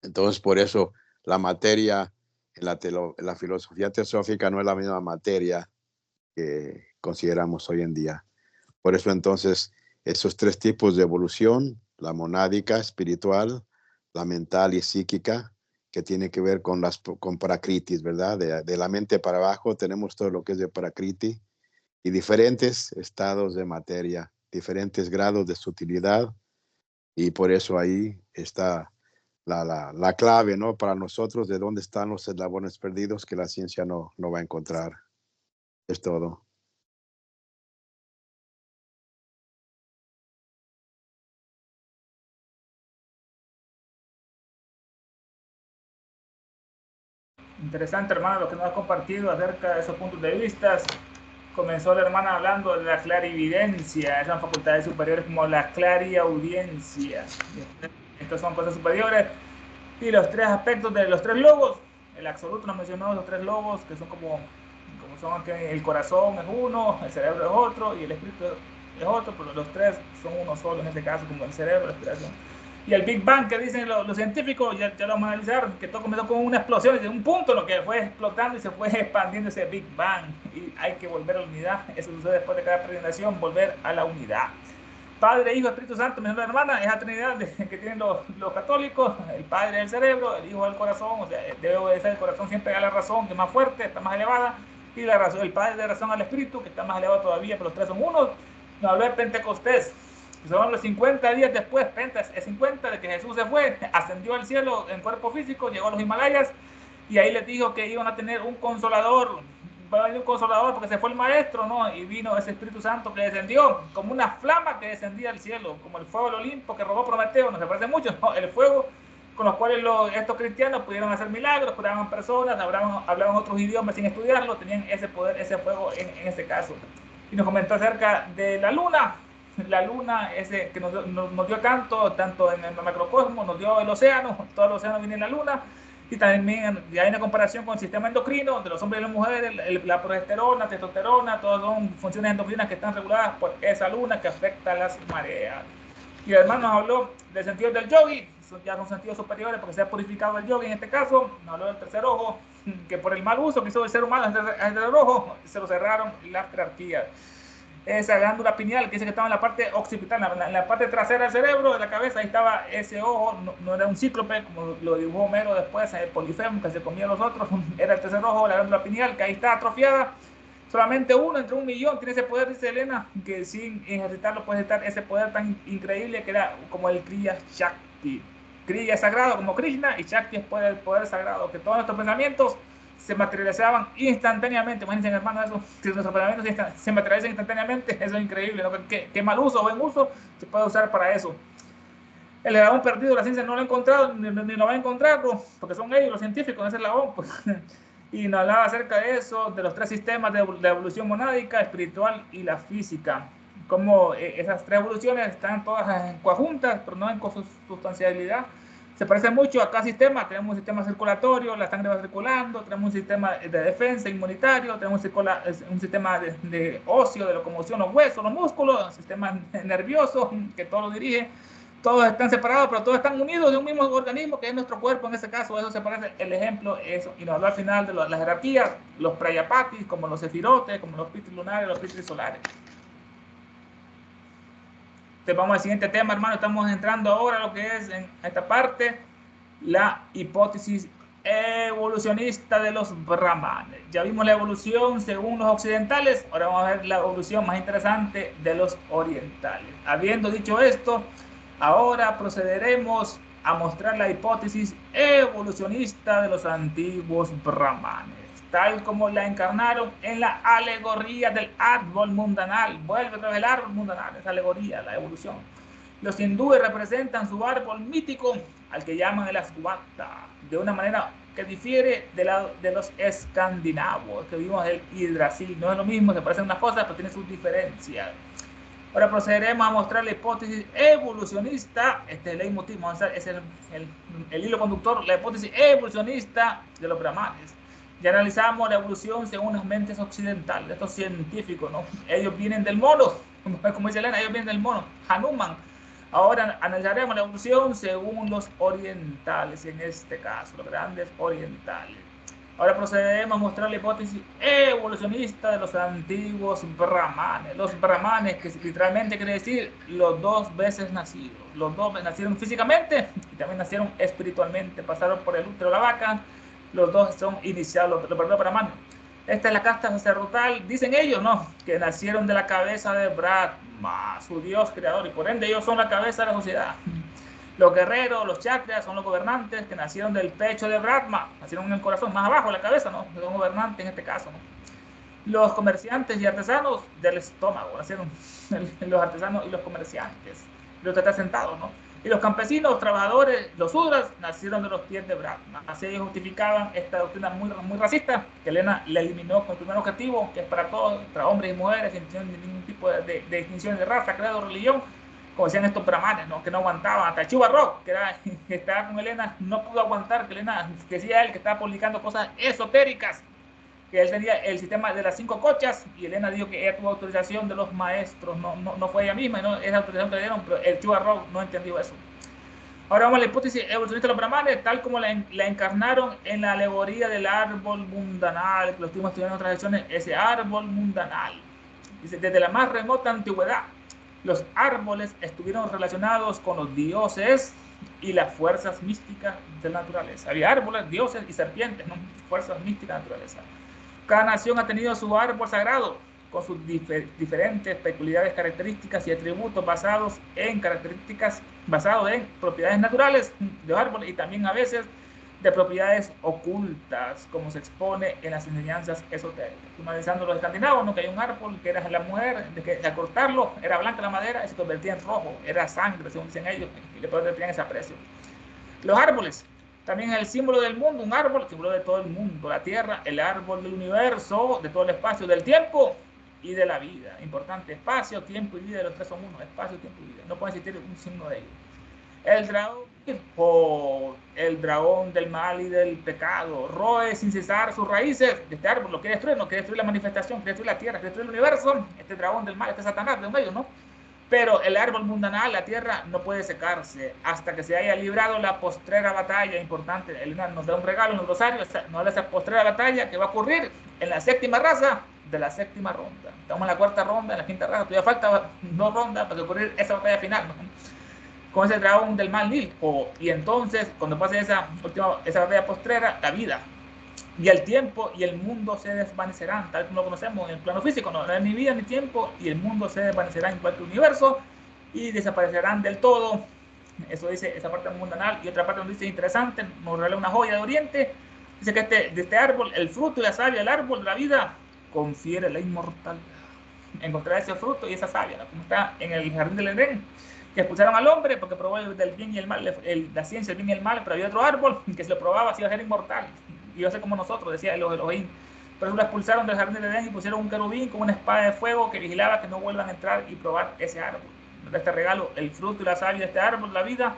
[SPEAKER 3] Entonces, por eso la materia en la filosofía teosófica no es la misma materia que consideramos hoy en día. Por eso, entonces, esos 3 tipos de evolución, la monádica, espiritual, la mental y psíquica, que tiene que ver con prakritis, ¿verdad? De la mente para abajo tenemos todo lo que es de prakriti y diferentes estados de materia, diferentes grados de sutilidad, y por eso ahí está la clave, ¿no? Para nosotros, de dónde están los eslabones perdidos que la ciencia no va a encontrar. Es todo.
[SPEAKER 1] Interesante, hermano, lo que nos ha compartido acerca de esos puntos de vista. Comenzó la hermana hablando de la clarividencia, esas facultades superiores como la clariaudiencia. Estas son cosas superiores. Y los 3 aspectos de los 3 logos. El absoluto nos mencionó los 3 logos, que son como son que el corazón es uno, el cerebro es otro y el espíritu es otro, pero los 3 son uno solo en este caso, como el cerebro, la respiración. Y el Big Bang que dicen los científicos, ya lo vamos a analizar, que todo comenzó con una explosión, de un punto lo que fue explotando y se fue expandiendo ese Big Bang. Y hay que volver a la unidad. Eso sucede después de cada peregrinación, volver a la unidad. Padre, Hijo, Espíritu Santo, mi hermana, esa trinidad que tienen los católicos, el Padre es el cerebro, el Hijo es el corazón, o sea, debe obedecer el corazón siempre a la razón, que es más fuerte, está más elevada, y la razón, el Padre de razón al Espíritu, que está más elevado todavía, pero los 3 son unos. Nos habló de Pentecostés, que son los 50 días después, Pentas es 50 de que Jesús se fue, ascendió al cielo en cuerpo físico, llegó a los Himalayas, y ahí les dijo que iban a tener un consolador, va a venir un consolador porque se fue el maestro, ¿no? Y vino ese Espíritu Santo que descendió como una flama que descendía al cielo, como el fuego del Olimpo que robó Prometeo, no se parece mucho, ¿no? El fuego con los cuales estos cristianos pudieron hacer milagros, curaban personas, hablaban otros idiomas sin estudiarlo, tenían ese poder, ese fuego en este caso. Y nos comentó acerca de la luna, ese que nos dio tanto en el macrocosmos, nos dio el océano, todo el océano viene en la luna. Y también hay una comparación con el sistema endocrino de los hombres y las mujeres, la progesterona, testosterona, todas son funciones endocrinas que están reguladas por esa luna que afecta a las mareas. Y además nos habló del sentido del yogi, ya son sentidos superiores porque se ha purificado el yogi en este caso. Nos habló del tercer ojo, que por el mal uso que hizo el ser humano al tercer ojo, se lo cerraron las jerarquías. Esa glándula pineal que dice que estaba en la parte occipital, en la parte trasera del cerebro, de la cabeza, ahí estaba ese ojo, no era un cíclope, como lo dibujó Homero después, el Polifemo que se comía los otros, era el tercer ojo, la glándula pineal, que ahí está atrofiada. Solamente uno entre 1.000.000 tiene ese poder, dice Elena, que sin ejercitarlo puede estar ese poder tan increíble que era como el Kriya Shakti. Kriya es sagrado como Krishna y Shakti es el poder sagrado, que todos nuestros pensamientos se materializaban instantáneamente. Imagínense, hermano, eso, si nuestros pensamientos se materializan instantáneamente, eso es increíble, ¿no? ¿Qué mal uso o buen uso se puede usar para eso? El eslabón perdido, la ciencia no lo ha encontrado, ni lo va a encontrar, bro, porque son ellos los científicos, ese eslabón, pues. Y nos hablaba acerca de eso, de los 3 sistemas de evolución monádica, espiritual y la física. Como esas 3 evoluciones están todas conjuntas, pero no en sustancialidad. Se parece mucho a cada sistema. Tenemos un sistema circulatorio, la sangre va circulando, tenemos un sistema de defensa inmunitario, tenemos un sistema de óseo, de locomoción, los huesos, los músculos, un sistema nervioso que todo lo dirige. Todos están separados, pero todos están unidos de un mismo organismo que es nuestro cuerpo. En ese caso, eso se parece, el ejemplo, eso. Y nos habló al final de las jerarquías, los prayapatis, como los sefirotes, como los pitris lunares, los pitris solares. Entonces vamos al siguiente tema, hermano. Estamos entrando ahora a lo que es en esta parte, la hipótesis evolucionista de los brahmanes. Ya vimos la evolución según los occidentales, ahora vamos a ver la evolución más interesante de los orientales. Habiendo dicho esto, ahora procederemos a mostrar la hipótesis evolucionista de los antiguos brahmanes, tal como la encarnaron en la alegoría del árbol mundanal. Vuelve otra vez el árbol mundanal, esa alegoría, la evolución. Los hindúes representan su árbol mítico, al que llaman el Ashwatthana, de una manera que difiere de los escandinavos, que vimos el Yggdrasil. No es lo mismo, se parecen unas cosas, pero tiene sus diferencias. Ahora procederemos a mostrar la hipótesis evolucionista, este es el leitmotiv, es el hilo conductor, la hipótesis evolucionista de los brahmanes. Ya analizamos la evolución según las mentes occidentales, estos científicos, ¿no? Ellos vienen del mono, como dice Elena, ellos vienen del mono, Hanuman. Ahora analizaremos la evolución según los orientales, en este caso, los grandes orientales. Ahora procederemos a mostrar la hipótesis evolucionista de los antiguos brahmanes. Los brahmanes, que literalmente quiere decir los dos veces nacidos. Los dos nacieron físicamente y también nacieron espiritualmente. Pasaron por el útero de la vaca. Los dos son iniciados, los verdaderos brahmanes. Esta es la casta sacerdotal, dicen ellos, ¿no? Que nacieron de la cabeza de Brahma, su dios creador, y por ende ellos son la cabeza de la sociedad. Los guerreros, los chakras, son los gobernantes que nacieron del pecho de Brahma, nacieron en el corazón, más abajo de la cabeza, ¿no? Son gobernantes en este caso, ¿no? Los comerciantes y artesanos del estómago, nacieron los artesanos y los comerciantes, los que están sentados, ¿no? Y los campesinos, trabajadores, los sudras, nacieron de los pies de Brahma. Así ellos justificaban esta doctrina muy racista, que Elena la eliminó con el primer objetivo, que es para todos, para hombres y mujeres, sin ningún tipo de distinción de raza, credo, religión, como decían estos brahmanes, ¿no? Que no aguantaban. Hasta Chuba Rock, que estaba con Elena, no pudo aguantar, que Elena, que decía él, que estaba publicando cosas esotéricas, que él tenía el sistema de las 5 cochas, y Elena dijo que ella tuvo autorización de los maestros, no fue ella misma, no, esa autorización que le dieron, pero el Chuba Rock no entendió eso. Ahora vamos a la hipótesis evolucionista de los brahmanes, tal como la encarnaron en la alegoría del árbol mundanal, que lo estuvimos estudiando en otras lecciones, ese árbol mundanal. Dice, desde la más remota antigüedad, los árboles estuvieron relacionados con los dioses y las fuerzas místicas de la naturaleza. Había árboles, dioses y serpientes, ¿no? Fuerzas místicas de la naturaleza. Cada nación ha tenido su árbol sagrado, con sus diferentes peculiares características y atributos basados en propiedades naturales de los árboles y también a veces de propiedades ocultas, como se expone en las enseñanzas esotéricas. Analizando los escandinavos, ¿no? Que hay un árbol que era la mujer, de al cortarlo era blanca la madera y se convertía en rojo, era sangre, según dicen ellos, y le tenían ese aprecio. Los árboles, también es el símbolo del mundo, un árbol, símbolo de todo el mundo, la tierra, el árbol del universo, de todo el espacio, del tiempo y de la vida. Importante, espacio, tiempo y vida, los tres son uno, espacio, tiempo y vida. No puede existir un signo de ellos. El dragón del mal y del pecado roe sin cesar sus raíces de este árbol, lo quiere destruir, no quiere destruir la manifestación, quiere destruir la tierra, quiere destruir el universo, este dragón del mal, este Satanás de un medio, ¿no? Pero el árbol mundanal, la tierra, no puede secarse hasta que se haya librado la postrera batalla importante. Elena nos da un regalo en el rosario, nos da esa postrera batalla que va a ocurrir en la 7ª raza de la 7ª ronda. Estamos en la 4ª ronda, en la 5ª raza, todavía falta 2 rondas para que ocurrir esa batalla final, ¿no? Con ese dragón del mal Nilpo. Y entonces, cuando pase esa batalla postrera, la vida y el tiempo y el mundo se desvanecerán, tal como lo conocemos en el plano físico, no hay ni vida ni tiempo, y el mundo se desvanecerá en cualquier universo y desaparecerán del todo. Eso dice esa parte mundanal. Y otra parte nos dice interesante, nos revela una joya de Oriente, dice que de este árbol, el fruto y la savia del árbol de la vida confiere la inmortalidad. Encontrar ese fruto y esa savia, ¿no? Como está en el jardín del Edén, que expulsaron al hombre porque probó del bien y el mal, la ciencia, el bien y el mal, pero había otro árbol que si lo probaba se iba a ser inmortal, iba a ser como nosotros, decía los Elohim. Pero lo expulsaron del jardín del Edén y pusieron un querubín con una espada de fuego que vigilaba que no vuelvan a entrar y probar ese árbol. Este regalo, el fruto y la savia de este árbol, la vida,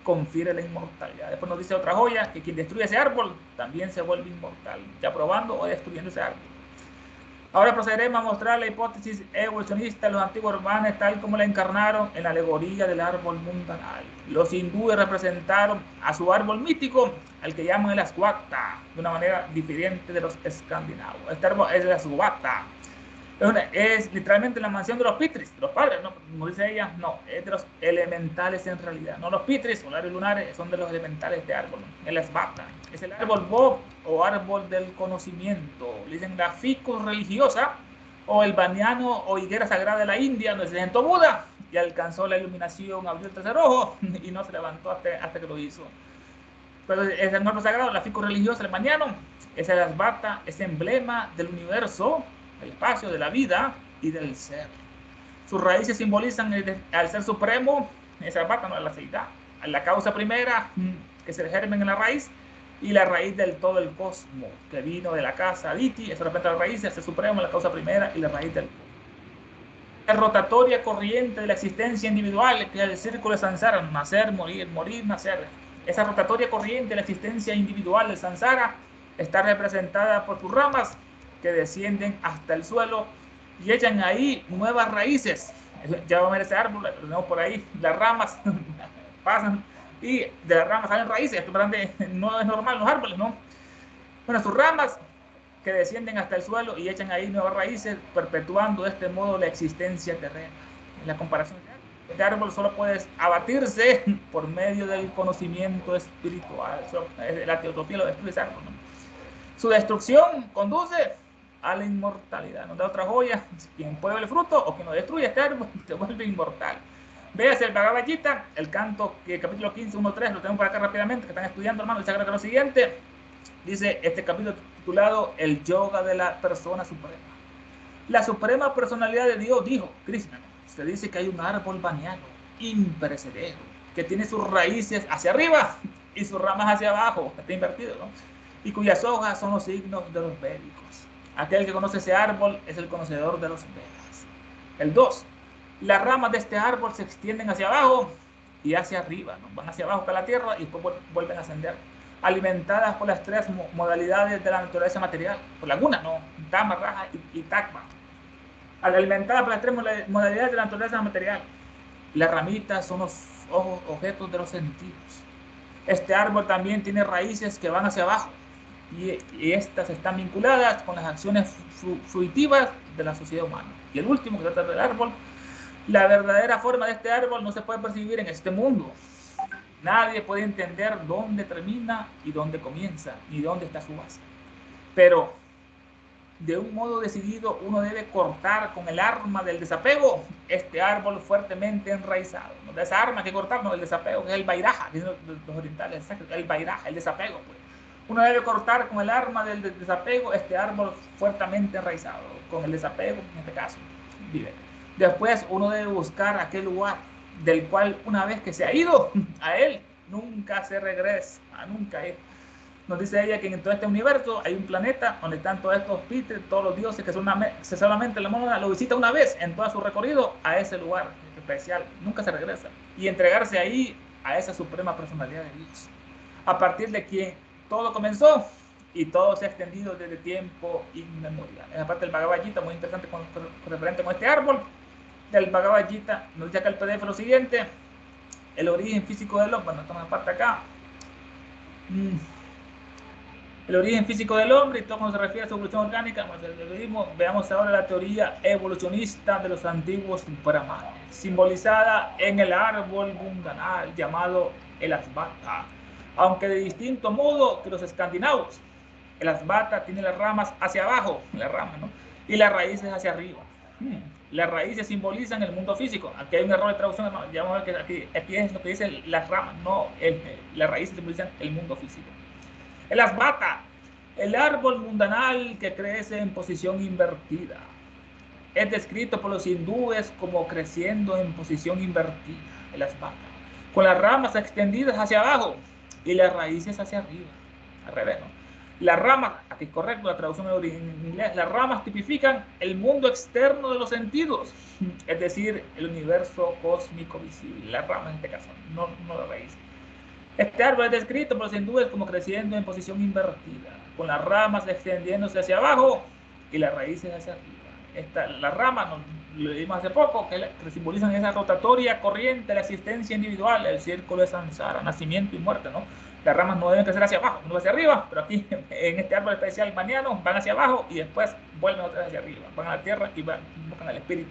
[SPEAKER 1] confiere la inmortalidad. Después nos dice otra joya, que quien destruye ese árbol también se vuelve inmortal, ya probando o destruyendo ese árbol. Ahora procederemos a mostrar la hipótesis evolucionista de los antiguos brahmanes tal como la encarnaron en la alegoría del árbol mundanal. Los hindúes representaron a su árbol mítico, al que llaman el Aswata, de una manera diferente de los escandinavos. Este árbol es el Aswata. Es literalmente la mansión de los pitris, de los padres, ¿no? Como dice ella, no, es de los elementales en realidad. No los pitris, solares y lunares, son de los elementales de árbol. El Aswata es el árbol Bob o árbol del conocimiento. Le dicen la ficus religiosa o el baniano o higuera sagrada de la India, donde se sentó Buda y alcanzó la iluminación, abrió el tercer ojo y no se levantó hasta que lo hizo. Pero es el árbol sagrado, la ficus religiosa, el baniano, es el Aswata, es emblema del universo, el espacio de la vida y del ser. Sus raíces simbolizan al ser supremo, esa bata, no, la seidad, la causa primera, que es el germen en la raíz, y la raíz del todo el cosmos, que vino de la casa Aditi, eso representa la raíz, el ser supremo, la causa primera y la raíz del cosmos. La rotatoria corriente de la existencia individual, que es el círculo de Sansara, nacer, morir, morir, nacer. Esa rotatoria corriente de la existencia individual del Sansara Está representada por sus ramas que descienden hasta el suelo y echan ahí nuevas raíces. Ya vamos a ver ese árbol, lo tenemos por ahí, las ramas pasan y de las ramas salen raíces. Esto no es normal en los árboles, ¿no? Bueno, sus ramas que descienden hasta el suelo y echan ahí nuevas raíces, perpetuando de este modo la existencia terrena. En la comparación de árbol solo puede abatirse por medio del conocimiento espiritual. La teosofía lo destruye ese árbol, ¿no? Su destrucción conduce a la inmortalidad. Nos da otra joya: quien pruebe el fruto o quien lo destruye, este árbol se vuelve inmortal. Véase el Bhagavad Gita, el canto, capítulo 15, 1-3, lo tengo por acá rápidamente, que están estudiando, hermano. Dice lo siguiente, dice este capítulo titulado El Yoga de la Persona Suprema. La Suprema Personalidad de Dios dijo, Krishna, se dice que hay un árbol bañado, imperecedero, que tiene sus raíces hacia arriba y sus ramas hacia abajo, está invertido, ¿no? Y cuyas hojas son los signos de los védicos. Aquel que conoce ese árbol es el conocedor de los Vedas. El 2. Las ramas de este árbol se extienden hacia abajo y hacia arriba, ¿no? Van hacia abajo para la tierra y después vuelven a ascender, alimentadas por las tres modalidades de la naturaleza material, por la guna, ¿no? Dama, Raja y Takma. Alimentadas por las tres modalidades de la naturaleza material. Las ramitas son los objetos de los sentidos. Este árbol también tiene raíces que van hacia abajo y estas están vinculadas con las acciones fruitivas de la sociedad humana. Y el último, que trata del árbol, la verdadera forma de este árbol no se puede percibir en este mundo. Nadie puede entender dónde termina y dónde comienza, ni dónde está su base. Pero de un modo decidido uno debe cortar con el arma del desapego este árbol fuertemente enraizado. ¿No? De esa arma que cortamos, el desapego, que es el vairaja, que es los orientales, el vairaja, el desapego. Pues. Uno debe cortar con el arma del desapego este árbol fuertemente enraizado, con el desapego, en este caso, vive. Después uno debe buscar aquel lugar del cual una vez que se ha ido a él, nunca se regresa, nunca es. Nos dice ella que en todo este universo hay un planeta donde están todos estos pitres, todos los dioses que solamente la moneda lo visita una vez en todo su recorrido a ese lugar especial, nunca se regresa. Y entregarse ahí a esa suprema personalidad de Dios, a partir de quien todo comenzó y todo se ha extendido desde tiempo inmemorial. Esa parte del Bhagavad Gita muy interesante con referente con este árbol. Del Bhagavad Gita nos dice acá el PDF lo siguiente: el origen físico del hombre. Bueno, esta parte acá. El origen físico del hombre y todo cuando se refiere a su evolución orgánica. Veamos ahora la teoría evolucionista de los antiguos brahmanes, simbolizada en el árbol mundanal llamado el Asvata, aunque de distinto modo que los escandinavos. El Asvata tiene las ramas hacia abajo, ¿no? Y las raíces hacia arriba. Las raíces simbolizan el mundo físico. Aquí hay un error de traducción, ¿no? Ya vamos a ver que aquí es lo que dice las ramas, no las raíces simbolizan el mundo físico. El Asvata, el árbol mundanal que crece en posición invertida. Es descrito por los hindúes como creciendo en posición invertida, el Asvata, con las ramas extendidas hacia abajo y las raíces hacia arriba, al revés, ¿no? Las ramas, aquí es correcto la traducción en inglés, las ramas tipifican el mundo externo de los sentidos, es decir, el universo cósmico visible. Las ramas en este caso, no las raíces. Este árbol es descrito por los hindúes como creciendo en posición invertida, con las ramas extendiéndose hacia abajo y las raíces hacia arriba. Las ramas, lo vimos hace poco, que simbolizan esa rotatoria corriente de la existencia individual, el círculo de samsara, nacimiento y muerte, ¿no? Las ramas no deben crecer hacia abajo, no hacia arriba, pero aquí en este árbol especial maniano van hacia abajo y después vuelven otra vez hacia arriba, van a la tierra y buscan al espíritu.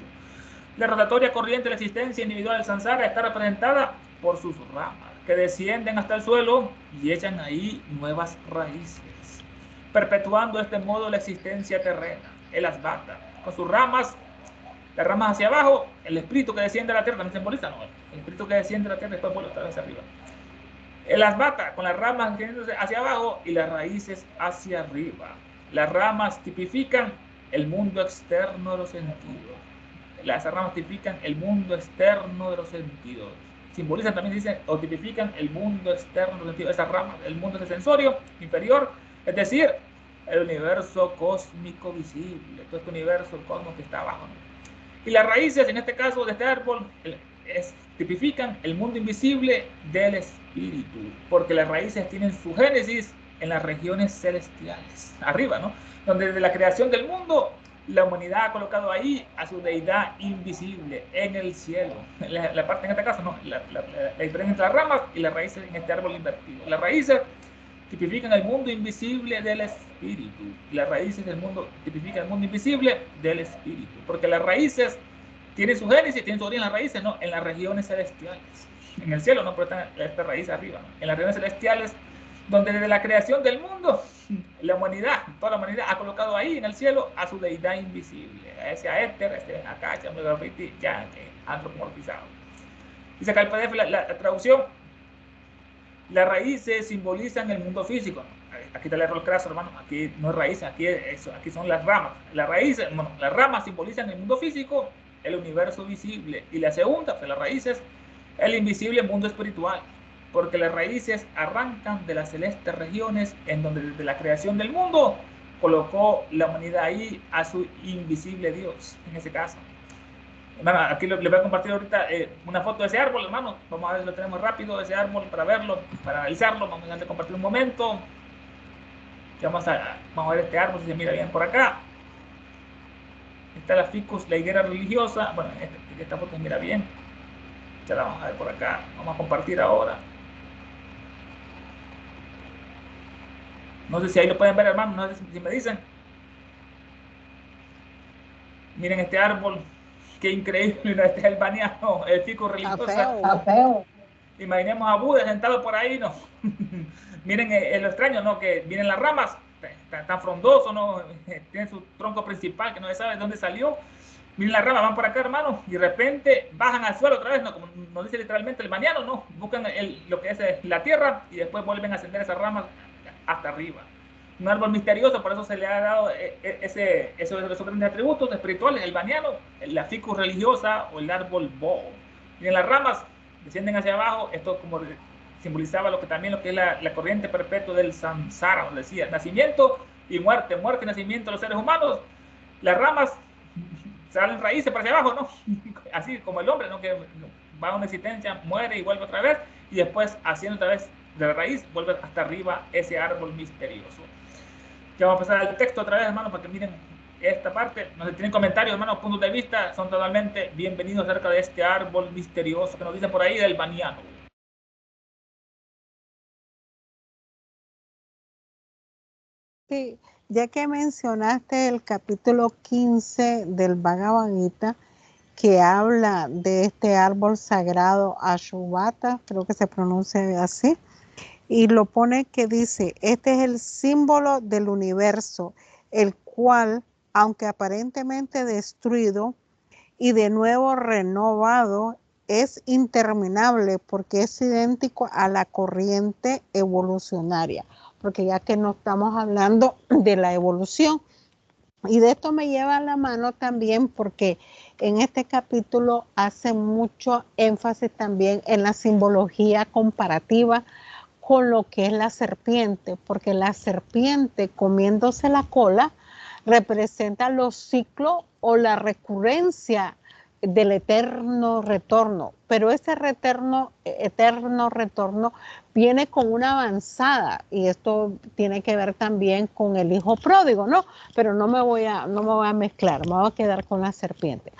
[SPEAKER 1] La rotatoria corriente de la existencia individual del samsara está representada por sus ramas, que descienden hasta el suelo y echan ahí nuevas raíces, perpetuando de este modo la existencia terrena, el Asvata, con sus ramas, las ramas hacia abajo, el espíritu que desciende a la tierra, también simboliza, ¿no? El espíritu que desciende a la tierra después vuelve otra vez hacia arriba. El Asvata, con las ramas extendiéndose hacia abajo y las raíces hacia arriba. Las ramas tipifican el mundo externo de los sentidos. Las ramas tipifican el mundo externo de los sentidos. Simbolizan también, dicen, o tipifican el mundo externo de los sentidos. Esas ramas, el mundo del sensorio inferior, es decir, el universo cósmico visible, todo este universo cósmico que está abajo, ¿no? Y las raíces, en este caso de este árbol, tipifican el mundo invisible del espíritu, porque las raíces tienen su génesis en las regiones celestiales, arriba, ¿no? Donde desde la creación del mundo, la humanidad ha colocado ahí a su deidad invisible en el cielo. La parte en este caso, ¿no? La diferencia entre las ramas y las raíces en este árbol invertido. Las raíces tipifican el mundo invisible del espíritu. Las raíces del mundo tipifican el mundo invisible del espíritu. Porque las raíces tienen su génesis, tienen su origen en las raíces, ¿no? En las regiones celestiales. En el cielo, ¿no? Pero está esta raíz arriba, ¿no? En las regiones celestiales, donde desde la creación del mundo, la humanidad, toda la humanidad ha colocado ahí en el cielo a su deidad invisible, a ese Éter, a ese Acacha, ya antropomorfizado. Dice acá el PDF, la traducción, las raíces simbolizan el mundo físico. Aquí está el error craso, hermano. Aquí no es raíz, aquí son las ramas. Las raíces, bueno, las ramas simbolizan el mundo físico, el universo visible. Y la segunda, pues las raíces, el invisible mundo espiritual. Porque las raíces arrancan de las celestes regiones en donde desde la creación del mundo colocó la humanidad ahí a su invisible Dios, en ese caso. Hermano, aquí les voy a compartir ahorita una foto de ese árbol, hermano. Vamos a ver si lo tenemos rápido, ese árbol, para verlo, para analizarlo. Vamos a compartir un momento. Vamos a ver este árbol, si se mira bien por acá. Está la ficus, la higuera religiosa. Bueno, esta foto se mira bien. Ya la vamos a ver por acá. Vamos a compartir ahora. No sé si ahí lo pueden ver, hermano. No sé si me dicen. Miren este árbol. Qué increíble. Este es el baniano, el ficus religiosa.
[SPEAKER 2] Está feo.
[SPEAKER 1] Imaginemos a Buda sentado por ahí, ¿no? Miren lo extraño, ¿no? Que vienen las ramas, tan frondoso, ¿no? Tiene su tronco principal, que no se sabe de dónde salió. Miren las ramas, van por acá, hermano, y de repente bajan al suelo otra vez, ¿no? Como nos dice literalmente el baniano, ¿no? Buscan lo que es la tierra y después vuelven a ascender esas ramas hasta arriba. Un árbol misterioso, por eso se le ha dado esos grandes atributos espirituales, el baniano, la ficus religiosa o el árbol boho. Miren las ramas, descienden hacia abajo, esto como simbolizaba lo que es la corriente perpetua del samsara, donde decía nacimiento y muerte, muerte y nacimiento de los seres humanos. Las ramas salen raíces para hacia abajo, ¿no? Así como el hombre, ¿no? Que va a una existencia, muere y vuelve otra vez, y después haciendo otra vez de la raíz, vuelve hasta arriba ese árbol misterioso. Ya vamos a pasar al texto otra vez, hermano, para que miren esta parte. No sé si tienen comentarios, hermanos, puntos de vista, son totalmente bienvenidos acerca de este árbol misterioso que nos dicen por ahí del baniano.
[SPEAKER 2] Sí, ya que mencionaste el capítulo 15 del Bhagavad Gita, que habla de este árbol sagrado Ashwata, creo que se pronuncia así, y lo pone que dice, este es el símbolo del universo, el cual, aunque aparentemente destruido y de nuevo renovado, es interminable porque es idéntico a la corriente evolucionaria, porque ya que no estamos hablando de la evolución. Y de esto me lleva a la mano también porque en este capítulo hace mucho énfasis también en la simbología comparativa con lo que es la serpiente, porque la serpiente comiéndose la cola representa los ciclos o la recurrencia del eterno retorno, pero ese eterno retorno viene con una avanzada y esto tiene que ver también con el hijo pródigo, ¿no? Pero no me voy a mezclar, me voy a quedar con la serpiente.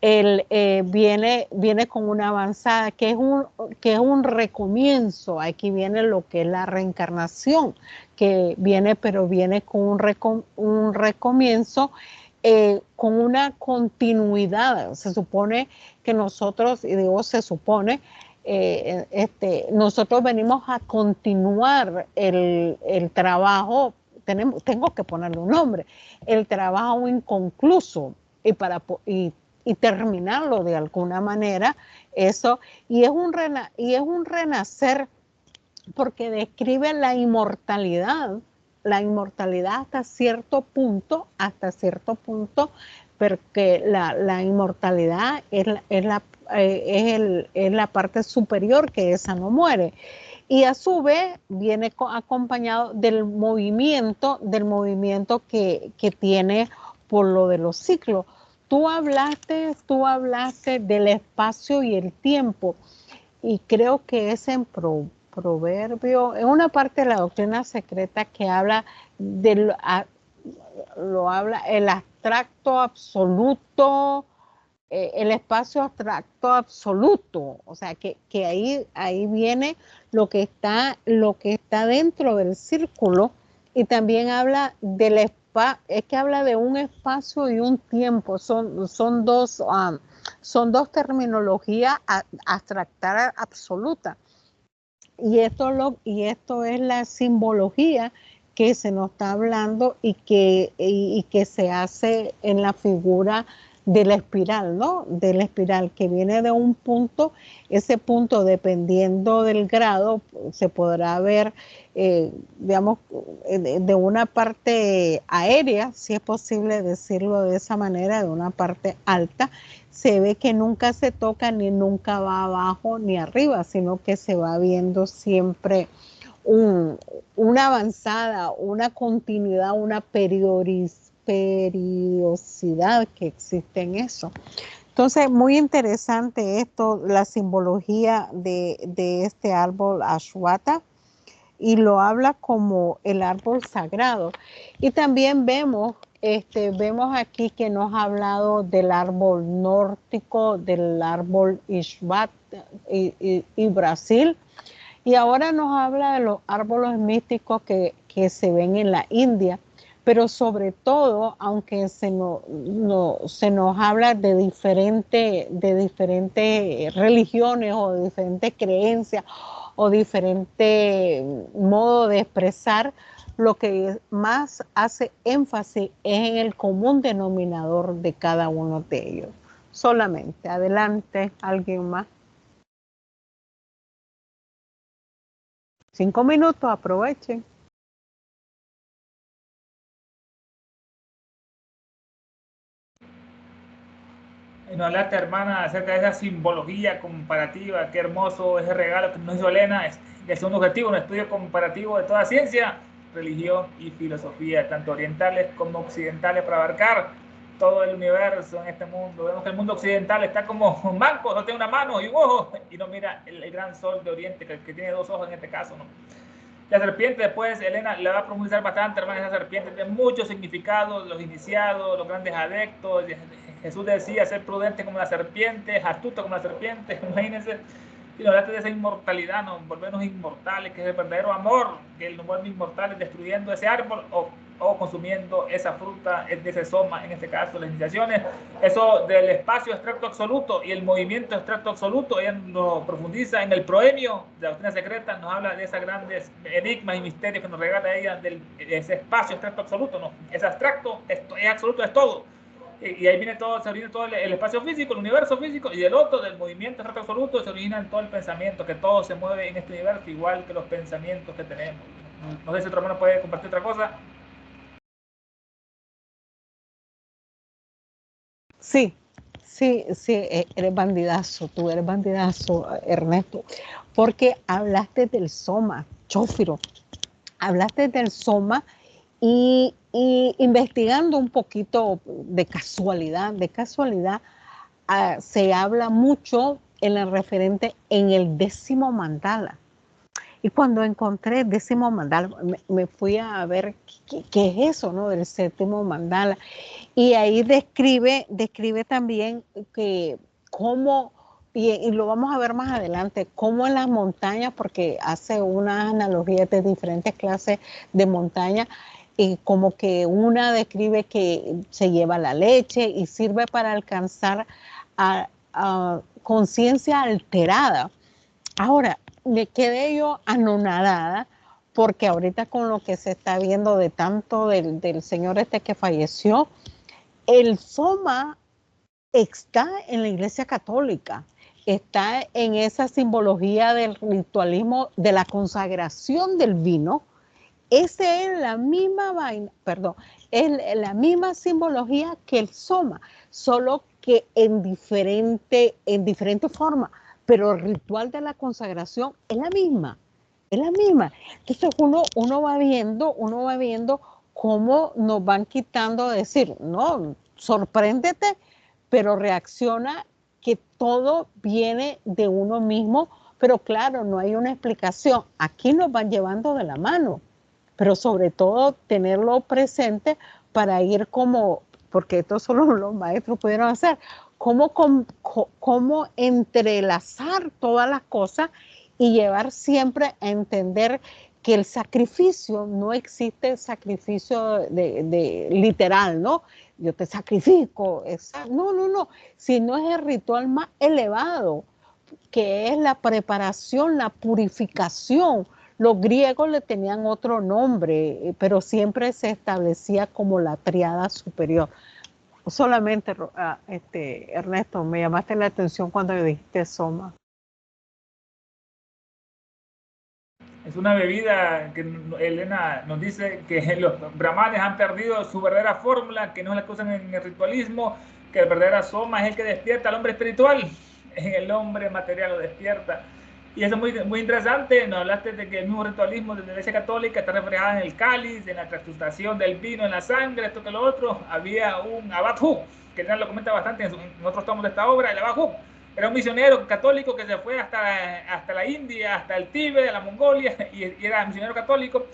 [SPEAKER 2] Viene con una avanzada que es un recomienzo. Aquí viene lo que es la reencarnación, pero viene con un recomienzo, con una continuidad. Se supone que nosotros, y digo se supone, nosotros venimos a continuar el trabajo, tengo que ponerle un nombre, el trabajo inconcluso y terminarlo de alguna manera, eso, y es un renacer porque describe la inmortalidad hasta cierto punto, porque la inmortalidad es la parte superior, que esa no muere. Y a su vez viene acompañado del movimiento que tiene por lo de los ciclos. Tú hablaste del espacio y el tiempo, y creo que es en proverbio, en una parte de la doctrina secreta que habla habla el abstracto absoluto, el espacio abstracto absoluto, o sea que ahí viene lo que está dentro del círculo, y también habla del espacio, es que habla de un espacio y un tiempo, son dos terminologías abstractas absolutas. Y esto es la simbología que se nos está hablando y que se hace en la figura de la espiral, ¿no? De la espiral que viene de un punto, ese punto dependiendo del grado se podrá ver, digamos, de una parte aérea, si es posible decirlo de esa manera, de una parte alta, se ve que nunca se toca ni nunca va abajo ni arriba, sino que se va viendo siempre una avanzada, una continuidad, una periodicidad que existe en eso. Entonces, muy interesante esto, la simbología de este árbol Ashwata, y lo habla como el árbol sagrado. Y también vemos aquí que nos ha hablado del árbol nórdico, del árbol Ishvat y Brasil. Y ahora nos habla de los árboles místicos que se ven en la India, pero sobre todo, aunque se nos habla de diferentes religiones o de diferentes creencias o diferentes modos de expresar, lo que más hace énfasis es en el común denominador de cada uno de ellos. Solamente. Adelante, ¿alguien más? 5 minutos, aprovechen.
[SPEAKER 1] Y nos hablaste, hermana, acerca de esa simbología comparativa. Qué hermoso ese regalo que nos hizo Elena. Es un objetivo, un estudio comparativo de toda ciencia, religión y filosofía, tanto orientales como occidentales, para abarcar todo el universo en este mundo. Vemos que el mundo occidental está como un banco, no tiene una mano y un ojo, y no mira el gran sol de Oriente, que tiene 2 ojos en este caso, ¿no? La serpiente, después, Elena le va a profundizar bastante, hermano, esa serpiente tiene muchos significados, los iniciados, los grandes adeptos. Jesús decía, ser prudente como la serpiente, astuto como la serpiente, imagínense. Y nos hablaste de esa inmortalidad, ¿no? Volvernos inmortales, que es el verdadero amor, que nos vuelve inmortales destruyendo ese árbol o consumiendo esa fruta de ese soma, en este caso las iniciaciones. Eso del espacio abstracto absoluto y el movimiento abstracto absoluto, ella nos profundiza en el proemio de la doctrina secreta, nos habla de esos grandes enigmas y misterios que nos regala ella de ese espacio abstracto absoluto, ¿no? Es abstracto, es absoluto, es todo. Y ahí viene todo, se origina todo el espacio físico, el universo físico, y el otro del movimiento abstracto absoluto se origina en todo el pensamiento, que todo se mueve en este universo igual que los pensamientos que tenemos. No sé si otro hermano puede compartir otra cosa.
[SPEAKER 2] Sí, eres bandidazo, tú eres bandidazo, Ernesto, porque hablaste del soma, Chófiro, hablaste del soma y investigando un poquito de casualidad, se habla mucho en el referente en el 10º mandala. Y cuando encontré el 10º mandala, me fui a ver qué es eso, ¿no? Del 7º mandala. Y ahí describe también que cómo, y lo vamos a ver más adelante, cómo en las montañas, porque hace unas analogías de diferentes clases de montañas, y como que una describe que se lleva la leche y sirve para alcanzar a conciencia alterada. Ahora, me quedé yo anonadada, porque ahorita con lo que se está viendo de tanto del señor que falleció, el soma está en la Iglesia Católica, está en esa simbología del ritualismo, de la consagración del vino. Esa es la misma es la misma simbología que el soma, solo que en diferente forma, pero el ritual de la consagración es la misma. Entonces uno va viendo cómo nos van quitando, decir, no, sorpréndete, pero reacciona que todo viene de uno mismo, pero claro, no hay una explicación. Aquí nos van llevando de la mano, pero sobre todo tenerlo presente para ir como, porque esto solo los maestros pudieron hacer, cómo entrelazar todas las cosas y llevar siempre a entender que el sacrificio, no existe sacrificio de literal, ¿no? Yo te sacrifico, no, sino es el ritual más elevado, que es la preparación, la purificación. Los griegos le tenían otro nombre, pero siempre se establecía como la triada superior. Solamente, Ernesto, me llamaste la atención cuando dijiste soma.
[SPEAKER 1] Es una bebida que Elena nos dice que los brahmanes han perdido su verdadera fórmula, que no es la que usan en el ritualismo, que el verdadero soma es el que despierta al hombre espiritual, el hombre material lo despierta. Y eso es muy, muy interesante. Nos hablaste de que el mismo ritualismo de la Iglesia Católica está reflejado en el cáliz, en la transfustación del vino en la sangre, esto que lo otro. Había un Abad Huk, que Elena lo comenta bastante en otros tomos de esta obra, el Abad Huk. Era un misionero católico que se fue hasta la India, hasta el Tíbet, la Mongolia, y era misionero católico.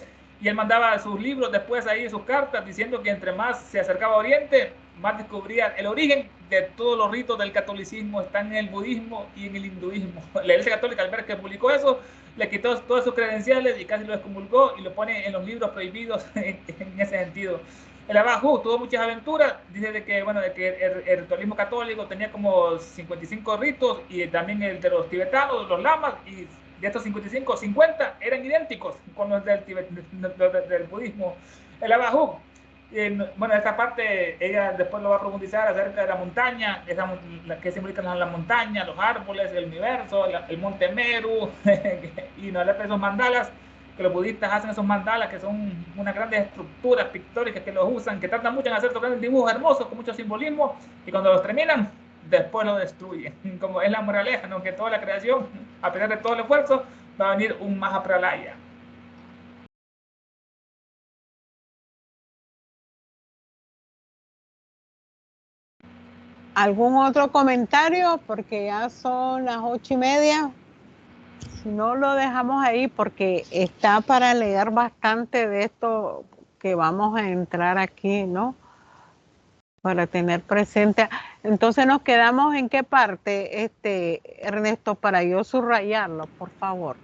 [SPEAKER 1] Y él mandaba sus libros después ahí, sus cartas, diciendo que entre más se acercaba a Oriente, más descubría el origen de todos los ritos del catolicismo, están en el budismo y en el hinduismo. La Iglesia Católica, al ver que publicó eso, le quitó todas sus credenciales y casi lo excomulgó y lo pone en los libros prohibidos en ese sentido. El Abad Huk tuvo muchas aventuras, dice de que el ritualismo católico tenía como 55 ritos y también el de los tibetanos, los lamas, y de estos 55, 50 eran idénticos con los del budismo. El Abad Huk, bueno, esta parte ella después lo va a profundizar acerca de la montaña, que simbolizan la montaña, los árboles, el universo, el monte Meru, y nos habla de esos mandalas, que los budistas hacen esos mandalas, que son unas grandes estructuras pictóricas que los usan, que tardan mucho en hacer grandes dibujos hermosos, con mucho simbolismo, y cuando los terminan, después lo destruyen. Como es la moraleja, ¿no? Que toda la creación, a pesar de todo el esfuerzo, va a venir un Mahapralaya.
[SPEAKER 2] ¿Algún otro comentario? Porque ya son las 8:30. Si no, lo dejamos ahí porque está para leer bastante de esto que vamos a entrar aquí, ¿no? Para tener presente. Entonces nos quedamos en qué parte, Ernesto, para yo subrayarlo, por favor.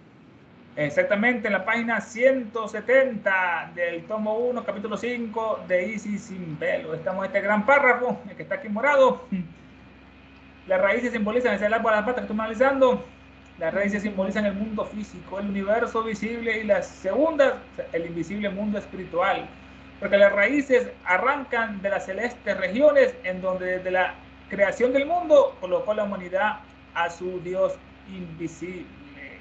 [SPEAKER 1] Exactamente, en la página 170 del tomo 1, capítulo 5 de Isis sin velo. Estamos en este gran párrafo, el que está aquí morado. Las raíces simbolizan, ese es el árbol de las patas que estamos analizando. Las raíces simbolizan el mundo físico, el universo visible, y las segundas, el invisible mundo espiritual. Porque las raíces arrancan de las celestes regiones en donde desde la creación del mundo colocó la humanidad a su Dios invisible.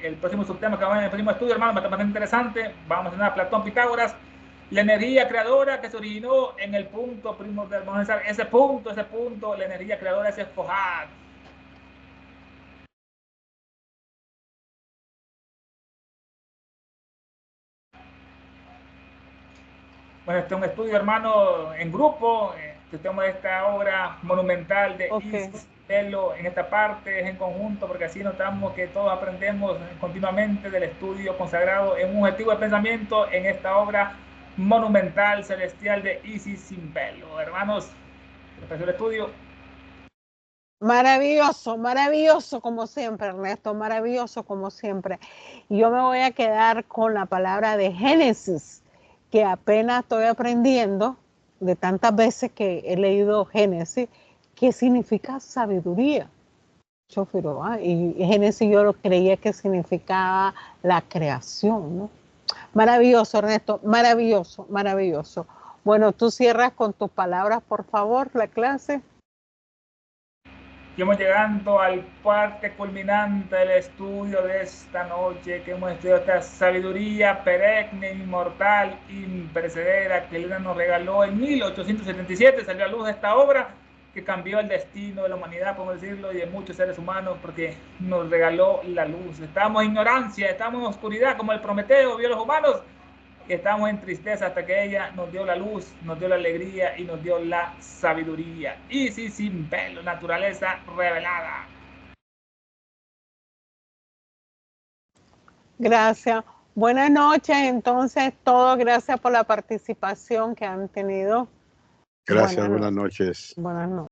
[SPEAKER 1] El próximo subtema que vamos a ver en el próximo estudio, hermano, bastante interesante. Vamos a tener a Platón, Pitágoras, la energía creadora que se originó en el punto primordial. Vamos a ver ese punto, la energía creadora es Fojad. Bueno, este es un estudio, hermano, en grupo. Tenemos esta obra monumental de Isis Velo en esta parte, es en conjunto, porque así notamos que todos aprendemos continuamente del estudio consagrado en un objetivo de pensamiento en esta obra monumental celestial de Isis sin velo. Hermanos, ¿les pareció el estudio?
[SPEAKER 2] Maravilloso, maravilloso como siempre, Ernesto, maravilloso como siempre. Y yo me voy a quedar con la palabra de Génesis, que apenas estoy aprendiendo de tantas veces que he leído Génesis, que significa sabiduría. Y Génesis yo lo creía que significaba la creación, ¿no? Maravilloso, Ernesto, maravilloso, maravilloso. Bueno, tú cierras con tus palabras, por favor, la clase.
[SPEAKER 1] Estamos llegando al parte culminante del estudio de esta noche, que hemos estudiado esta sabiduría perenne, inmortal, imperecedera, que Elena nos regaló en 1877, salió a luz esta obra que cambió el destino de la humanidad, podemos decirlo, y de muchos seres humanos, porque nos regaló la luz. Estábamos en ignorancia, estábamos en oscuridad, como el Prometeo vio a los humanos, y estábamos en tristeza hasta que ella nos dio la luz, nos dio la alegría y nos dio la sabiduría. Isis sin velo, naturaleza revelada.
[SPEAKER 2] Gracias. Buenas noches, entonces, todos. Gracias por la participación que han tenido.
[SPEAKER 3] Gracias, buenas noches.
[SPEAKER 2] Buenas noches.